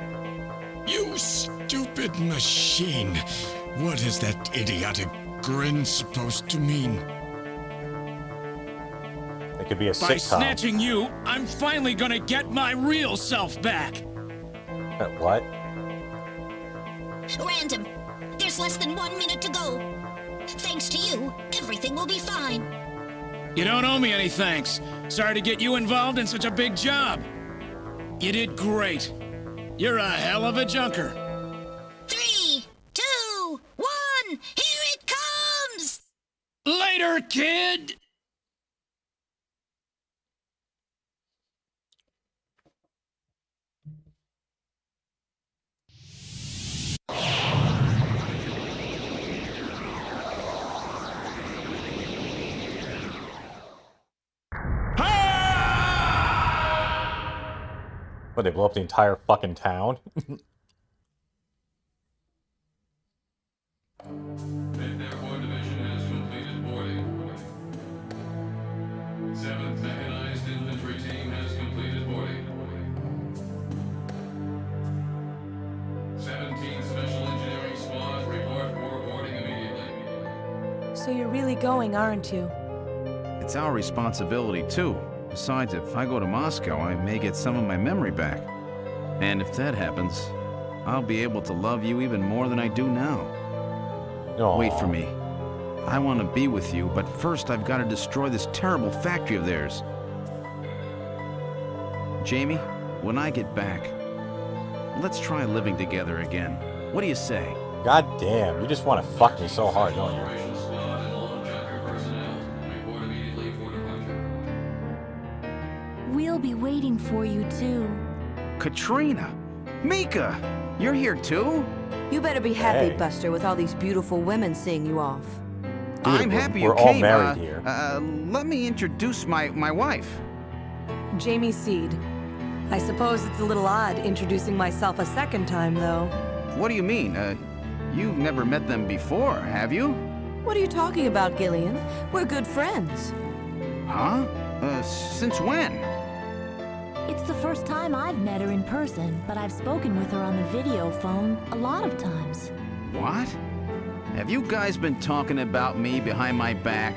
You stupid machine! What is that idiotic grin supposed to mean? It could be a By sitcom. snatching you, I'm finally gonna get my real self back! What? Random, there's less than 1 minute to go. Thanks to you, everything will be fine. You don't owe me any thanks. Sorry to get you involved in such a big job. You did great. You're a hell of a junker. 3, 2, 1, here it comes! Later, kid! What, they blow up the entire fucking town? Airport Division has completed boarding. 7th Mechanized Infantry Team has completed boarding. 17th Special Engineering Squad report for boarding immediately. So you're really going, aren't you? It's our responsibility, too. Besides, if I go to Moscow, I may get some of my memory back. And if that happens, I'll be able to love you even more than I do now. Aw. Wait for me. I want to be with you, but first I've got to destroy this terrible factory of theirs. Jamie, when I get back, let's try living together again. What do you say? God damn, you just want to fuck me so hard, don't you? Operations Squad and all junker personnel report immediately for departure. We'll be waiting for you, too. Katrina! Mika! You're here too? You better be happy, Hey. Buster, with all these beautiful women seeing you off. I'm we're- happy we're you all came. married here. Let me introduce my wife. Jamie Seed. I suppose it's a little odd introducing myself a second time, though. What do you mean? You've never met them before, have you? What are you talking about, Gillian? We're good friends. Huh? Since when? It's the first time I've met her in person, but I've spoken with her on the video phone a lot of times. What? Have you guys been talking about me behind my back?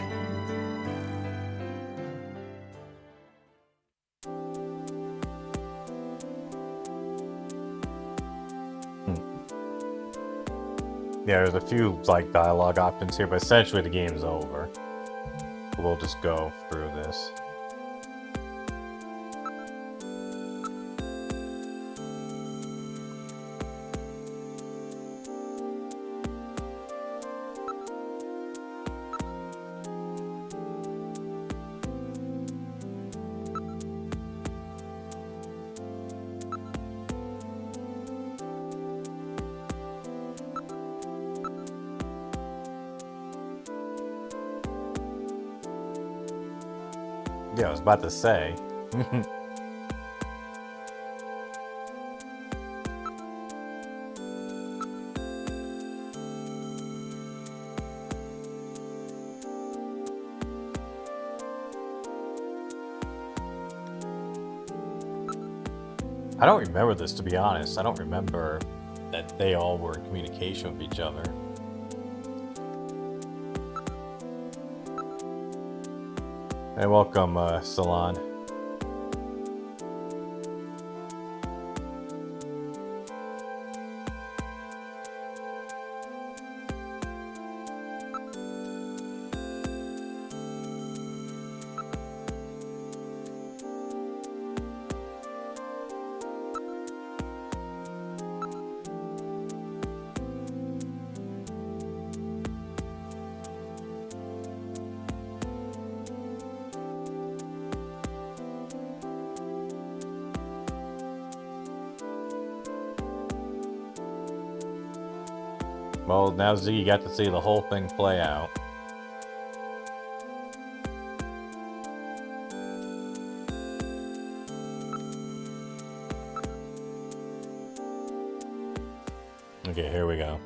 Yeah, there's a few like dialogue options here, but essentially the game's over. We'll just go through this. Yeah, I was about to say. I don't remember this, to be honest. I don't remember that they all were in communication with each other. Hey, welcome, Salon. Well, now Ziggy got to see the whole thing play out. Okay, here we go.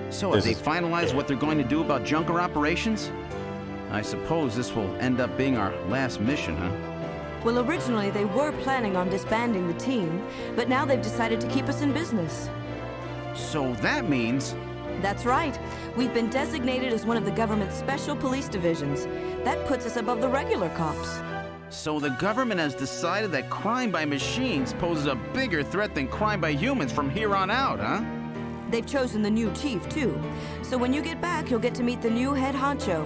So have they finalized what they're going to do about Junker operations? I suppose this will end up being our last mission, huh? Well, originally they were planning on disbanding the team, but now they've decided to keep us in business. So that means... That's right. We've been designated as one of the government's special police divisions. That puts us above the regular cops. So the government has decided that crime by machines poses a bigger threat than crime by humans from here on out, huh? They've chosen the new chief, too. So when you get back, you'll get to meet the new head honcho.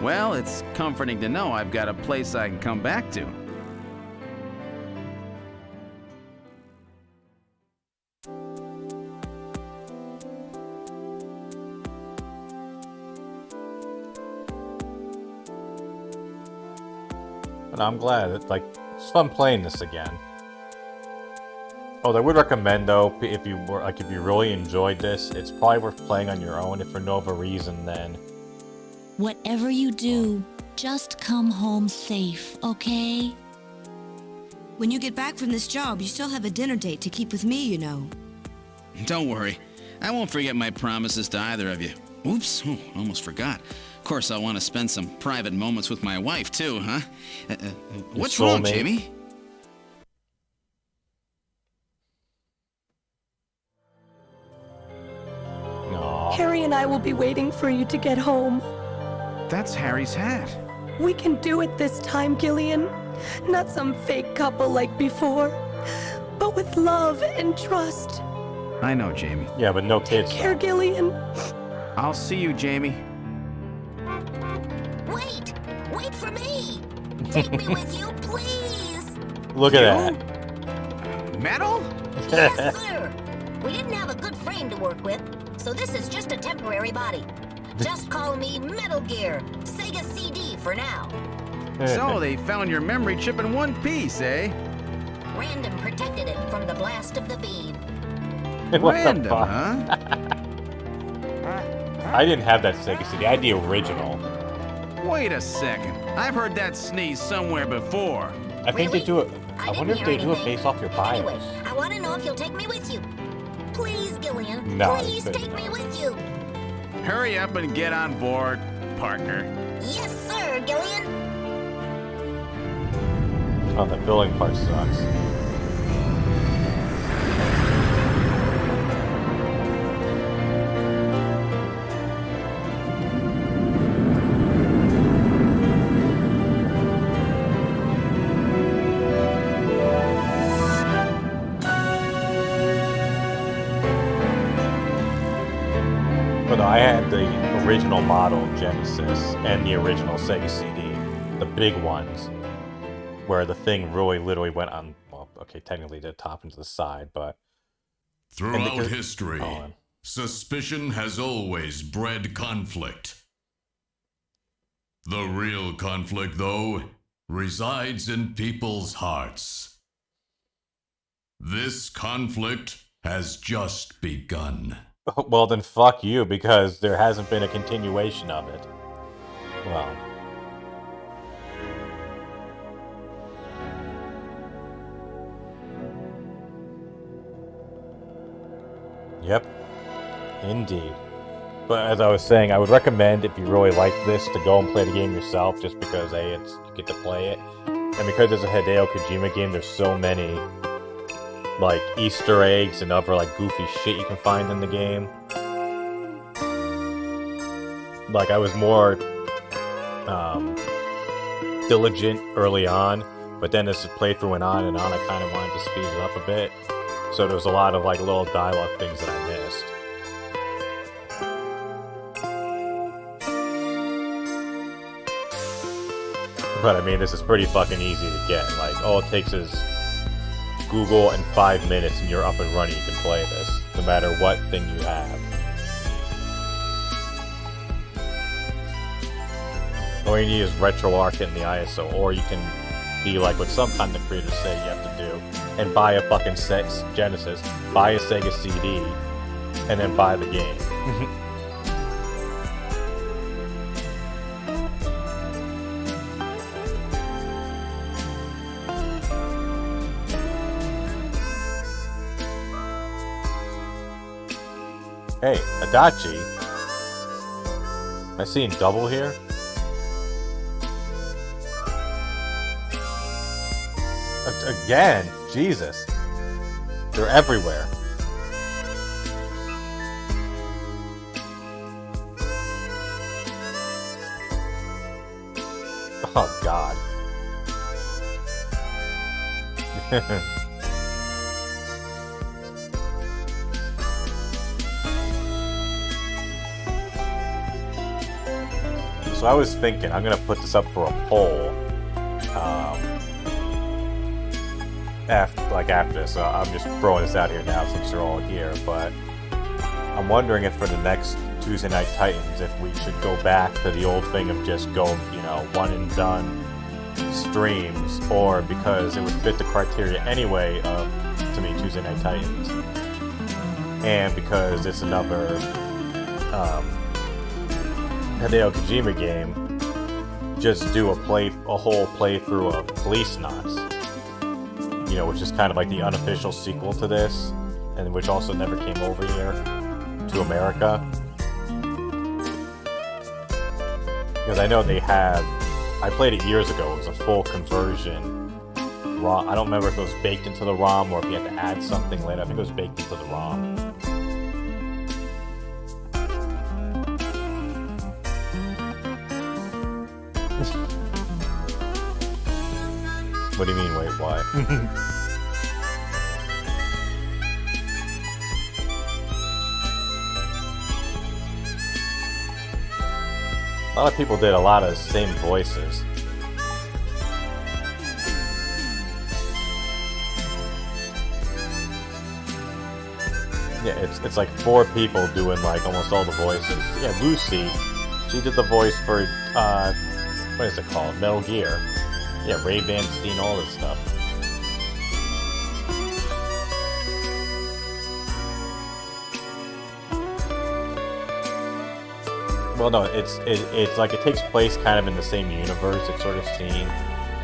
Well, it's comforting to know I've got a place I can come back to. But I'm glad that, like, it's fun playing this again. Oh, I would recommend though, if you were if you really enjoyed this, it's probably worth playing on your own. If for no other reason, then Whatever you do, just come home safe, okay? When you get back from this job, you still have a dinner date to keep with me, you know. Don't worry. I won't forget my promises to either of you. Oops, almost forgot. Of course, I want to spend some private moments with my wife, too, huh? What's wrong, Jamie? Aww. Harry and I will be waiting for you to get home. That's Harry's hat. We can do it this time, Gillian. Not some fake couple like before, but with love and trust. I know, Jamie. Yeah, but no kids. Take care, Gillian. I'll see you, Jamie. Wait for me! Take me with you, please! Look at that. Metal? Yes, sir! We didn't have a good frame to work with, so this is just a temporary body. Just call me Metal Gear, Sega CD for now. So they found your memory chip in one piece, eh? Random protected it from the blast of the beam. Random, huh? I didn't have that Sega CD. I had the original. Wait a second. I've heard that sneeze somewhere before. I think they do it. I wonder if they do it anything. based off your BIOS. Anyway, I want to know if you'll take me with you. Please, Gillian. No, please take me with you. Hurry up and get on board, partner. Yes, sir, Gillian. Oh, the billing part sucks. But I had the original model Genesis and the original Sega CD, the big ones, where the thing really literally went on, well, okay, technically the top and to the side, but... Throughout history, suspicion has always bred conflict. The real conflict, though, resides in people's hearts. This conflict has just begun. Well, then fuck you, because there hasn't been a continuation of it. Well... Yep, indeed. But as I was saying, I would recommend if you really like this to go and play the game yourself, just because A, you get to play it, and because it's a Hideo Kojima game, there's so many like Easter eggs and other like goofy shit you can find in the game. Like I was more diligent early on, but then as the playthrough went on and on, I kind of wanted to speed it up a bit. So there was a lot of like little dialogue things that I missed. But I mean, this is pretty fucking easy to get. Like, all it takes is Google and 5 minutes and you're up and running. You can play this, no matter what thing you have. All you need is RetroArch and the ISO, or you can be like what some content creators say you have to do, and buy a fucking Genesis, buy a Sega CD, and then buy the game. Hey, Adachi. I seen double here. Again, Jesus. They're everywhere. Oh, God. So I was thinking, I'm gonna put this up for a poll. After this, so I'm just throwing this out here now since you're all here. But I'm wondering if for the next Tuesday Night Titans, if we should go back to the old thing of just go, one and done streams, or because it would fit the criteria anyway of, to me, Tuesday Night Titans, and because it's another Hideo Kojima game, just do a whole playthrough of Police Knots, which is kind of like the unofficial sequel to this, and which also never came over here to America. Because I know they have, I played it years ago, it was a full conversion ROM. I don't remember if it was baked into the ROM or if you had to add something later. I think it was baked into the ROM. What do you mean, wait, why? A lot of people did a lot of the same voices. Yeah, it's like 4 people doing like almost all the voices. Yeah, Lucy, she did the voice for, what is it called? Metal Gear. Yeah, Ray Van Steen, all this stuff. Well, no, it's like it takes place kind of in the same universe. It's sort of seen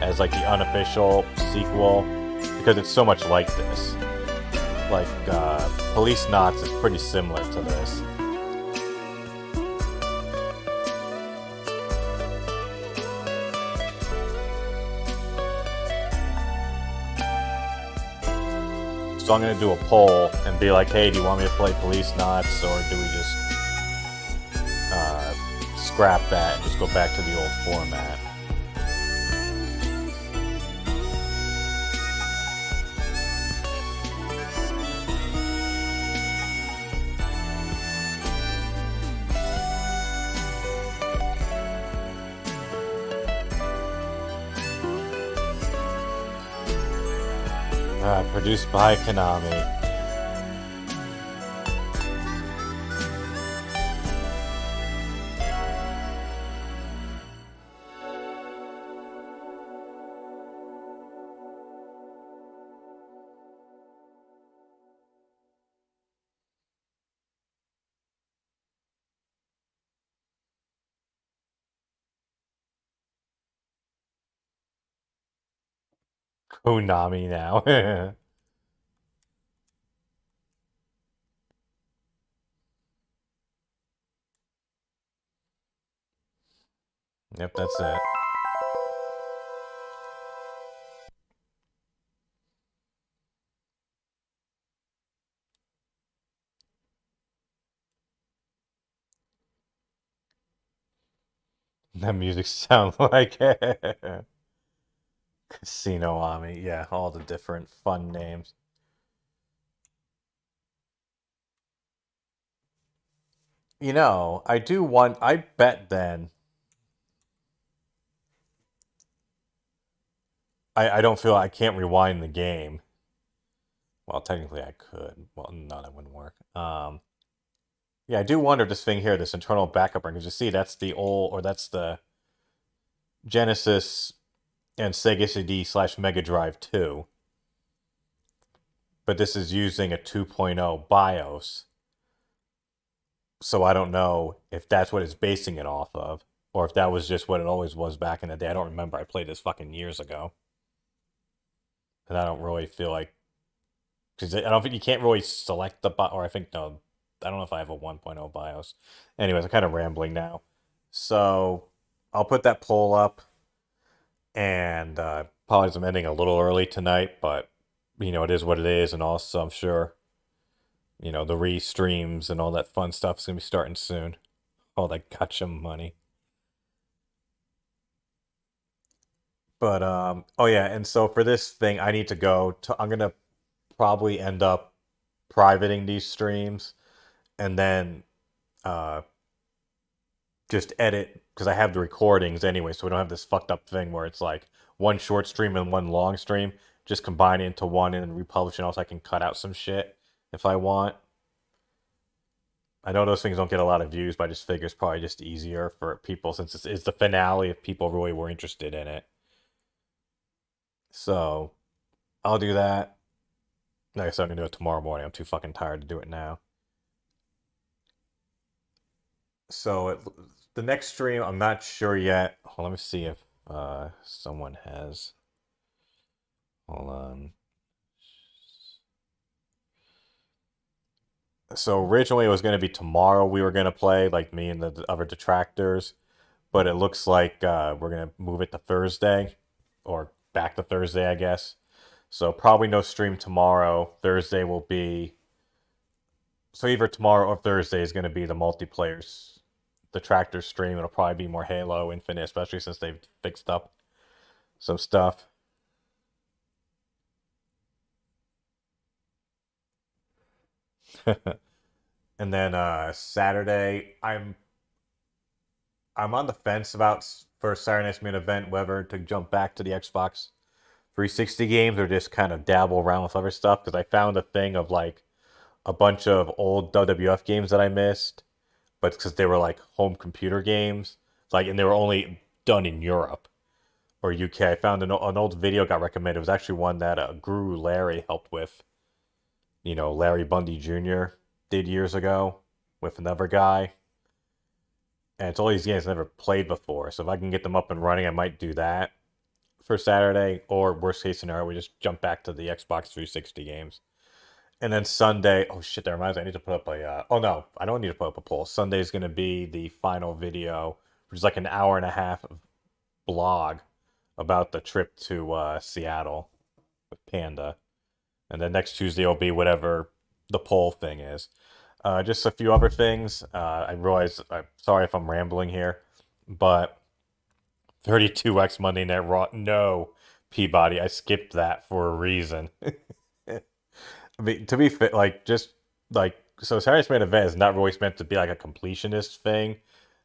as like the unofficial sequel because it's so much like this. Like Police Knots is pretty similar to this. So I'm gonna do a poll and be like, hey, do you want me to play Police Knots, or do we just scrap that and just go back to the old format? Produced by Konami. Konami now. Yep, that's it. That music sounds like it. Casino Army. Yeah, all the different fun names. You know, I bet then. I don't feel I can't rewind the game. Well, technically I could. Well, no, that wouldn't work. Yeah, I do wonder this thing here, this internal backup ring. Because you see, that's the Genesis and Sega CD / Mega Drive 2. But this is using a 2.0 BIOS. So I don't know if that's what it's basing it off of, or if that was just what it always was back in the day. I don't remember. I played this fucking years ago. And I don't really feel like... Because I don't think you can't really select the... Or I think, no, I don't know if I have a 1.0 BIOS. Anyways, I'm kind of rambling now. So I'll put that poll up. And apologize, I'm ending a little early tonight, but, you know, it is what it is. And also, I'm sure, you know, the re-streams and all that fun stuff is going to be starting soon. All that gotcha money. But, oh yeah, and so for this thing, I need to go to... I'm going to probably end up privating these streams and then just edit, because I have the recordings anyway, so we don't have this fucked up thing where it's like one short stream and one long stream. Just combine it into one and then republish it. Also, I can cut out some shit if I want. I know those things don't get a lot of views, but I just figure it's probably just easier for people since it's the finale if people really were interested in it. So I'll do that. Like I said, I'm gonna do it tomorrow morning. I'm too fucking tired to do it now. So the next stream, I'm not sure yet. Hold on, let me see if someone has. Hold on. So originally it was going to be tomorrow we were going to play, like me and the other detractors. But it looks like we're going to move it to Thursday. Or back to Thursday, I guess. So probably no stream tomorrow. Thursday will be... So either tomorrow or Thursday is going to be the multiplayers, the Tractor stream. It'll probably be more Halo Infinite, especially since they've fixed up some stuff. And then Saturday, I'm on the fence about for Saturday night's main event whether to jump back to the Xbox 360 games or just kind of dabble around with other stuff, because I found a thing of like a bunch of old WWF games that I missed, but because they were like home computer games, like, and they were only done in Europe or UK. I found an old video got recommended. It was actually one that Guru Larry helped with. You know, Larry Bundy Jr. did years ago with another guy. And it's all these games I've never played before. So if I can get them up and running, I might do that for Saturday. Or worst case scenario, we just jump back to the Xbox 360 games. And then Sunday, oh shit, that reminds me, I need to put up a, oh no, I don't need to put up a poll. Sunday's going to be the final video, which is like an hour and a half of blog about the trip to Seattle with Panda. And then next Tuesday will be whatever the poll thing is. Just a few other things. I realize, I'm sorry if I'm rambling here, but 32X Monday Night Raw, no, Peabody, I skipped that for a reason. I mean, to be fit, like, just, like, so Saturday's main event is not really meant to be, like, a completionist thing,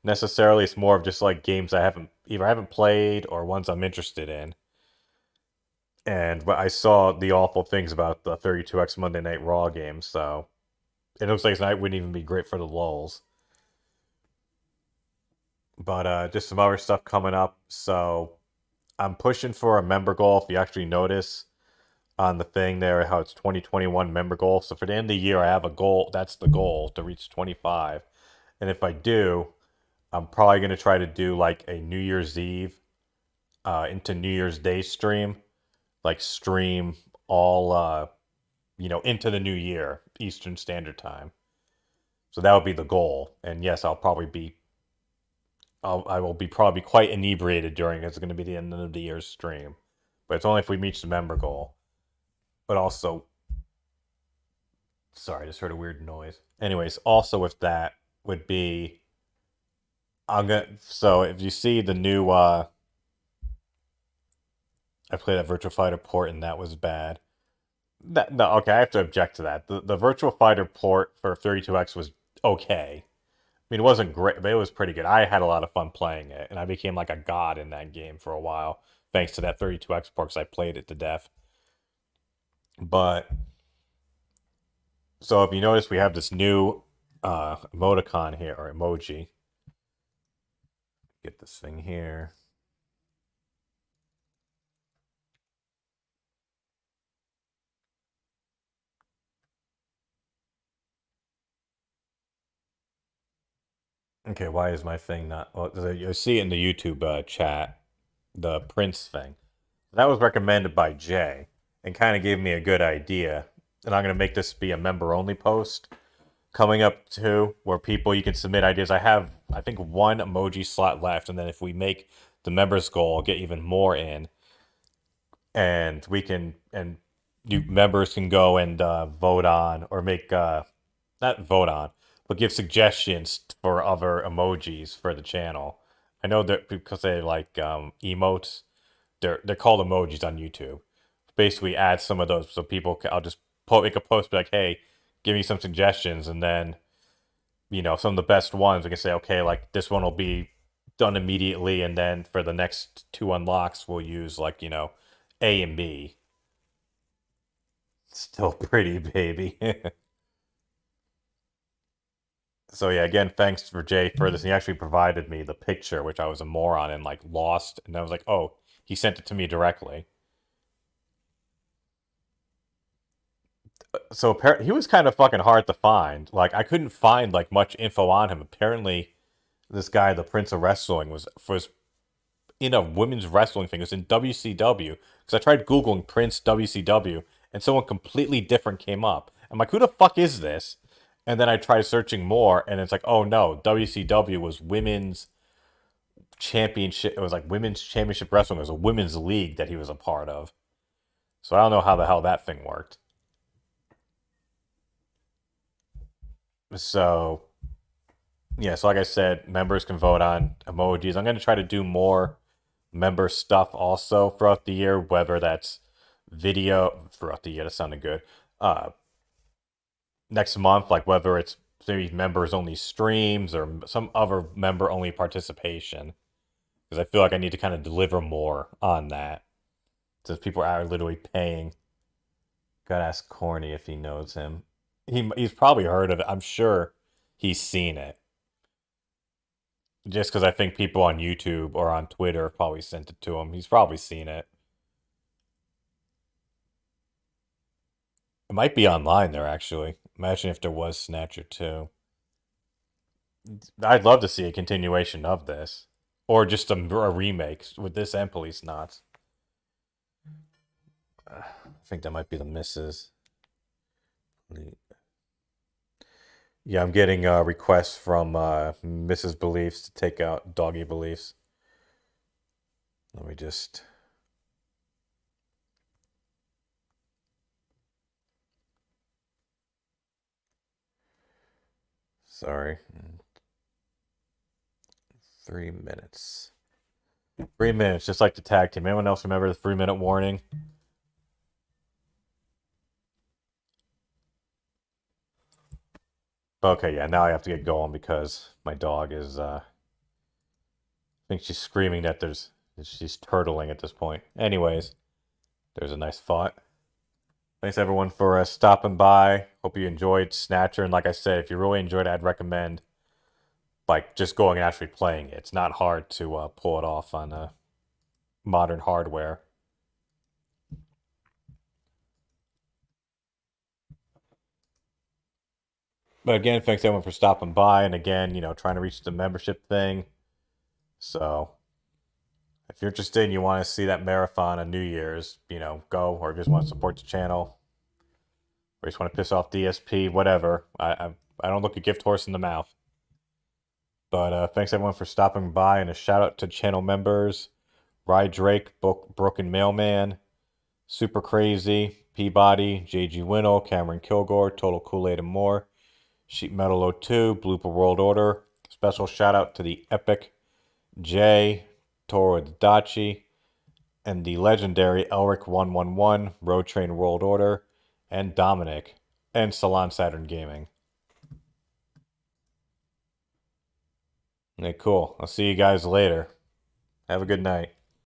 necessarily. It's more of just, like, games I haven't played or ones I'm interested in. But I saw the awful things about the 32X Monday Night Raw game, so it looks like tonight wouldn't even be great for the lulz. But just some other stuff coming up. So I'm pushing for a member goal. If you actually notice on the thing there, how it's 2021 member goal. So for the end of the year, I have a goal. That's the goal, to reach 25. And if I do, I'm probably going to try to do like a New Year's Eve into New Year's Day stream. Like stream all, into the new year, Eastern Standard Time. So that would be the goal. And yes, I'll probably be I will be probably quite inebriated during. It's going to be the end of the year's stream, but it's only if we reach the member goal. But also, sorry, I just heard a weird noise. Anyways, also with that would be, so if you see the new, I played that Virtua Fighter port and that was bad. No, okay, I have to object to that. The Virtua Fighter port for 32X was okay. I mean, it wasn't great, but it was pretty good. I had a lot of fun playing it, and I became like a god in that game for a while, thanks to that 32X port, because I played it to death. But, so if you notice, we have this new emoticon here, or emoji. Get this thing here. Okay, why is my thing not... Well, you see it in the YouTube chat, the Prince thing. That was recommended by Jay, and kind of gave me a good idea. And I'm going to make this be a member-only post coming up too, where people, you can submit ideas. I have, I think, one emoji slot left, and then if we make the members goal, I'll get even more in. And we can, and you members can go and vote on, or make, not vote on, but give suggestions for other emojis for the channel. I know that because they like emotes, they're called emojis on YouTube. Basically, add some of those so people can, I'll just make a post be like, hey, give me some suggestions, and then, you know, some of the best ones we can say, okay, like this one will be done immediately, and then for the next 2 unlocks we'll use, like, you know, A and B. Still pretty, baby. So yeah, again, thanks for Jay for this. He actually provided me the picture, which I was a moron and like lost, and I was like, oh, he sent it to me directly. So apparently he was kind of fucking hard to find. Like, I couldn't find like much info on him. Apparently, this guy, the Prince of Wrestling, was in a women's wrestling thing. It was in WCW. Because I tried Googling Prince WCW, and someone completely different came up. I'm like, who the fuck is this? And then I tried searching more, and it's like, oh no, WCW was women's championship. It was like women's championship wrestling. It was a women's league that he was a part of. So I don't know how the hell that thing worked. So, yeah, so like I said, members can vote on emojis. I'm going to try to do more member stuff also throughout the year, whether that's video throughout the year. That sounded good. Next month, like whether it's maybe members only streams or some other member only participation, because I feel like I need to kind of deliver more on that, since people are literally paying. Gotta ask Corny if he knows him. He's probably heard of it. I'm sure he's seen it, just because I think people on YouTube or on Twitter have probably sent it to him. He's probably seen it. It might be online there, actually. Imagine if there was Snatcher 2. I'd love to see a continuation of this. Or just a remake with this and Police Knots. I think that might be the misses. Yeah, I'm getting requests from Mrs. Beliefs to take out Doggy Beliefs. Let me just... Sorry. 3 minutes. 3 minutes, just like the tag team. Anyone else remember the 3-minute warning? Okay, yeah, now I have to get going because my dog is, I think she's screaming that she's turtling at this point. Anyways, there's a nice thought. Thanks everyone for stopping by. Hope you enjoyed Snatcher. And like I said, if you really enjoyed it, I'd recommend like just going and actually playing it. It's not hard to pull it off on modern hardware. But again, thanks everyone for stopping by. And again, you know, trying to reach the membership thing. So if you're interested and you want to see that marathon on New Year's, you know, go. Or if you just want to support the channel, or you just want to piss off DSP, whatever. I don't look a gift horse in the mouth. But thanks everyone for stopping by, and a shout out to channel members Rye Drake, Broken Mailman, Super Crazy, Peabody, JG Winnell, Cameron Kilgore, Total Kool-Aid and more, Sheet Metal 02, Blooper World Order. Special shout out to the Epic J, Toro Dachi, and the legendary Elric 111, Road Train World Order, and Dominic, and Salon Saturn Gaming. Okay, cool. I'll see you guys later. Have a good night.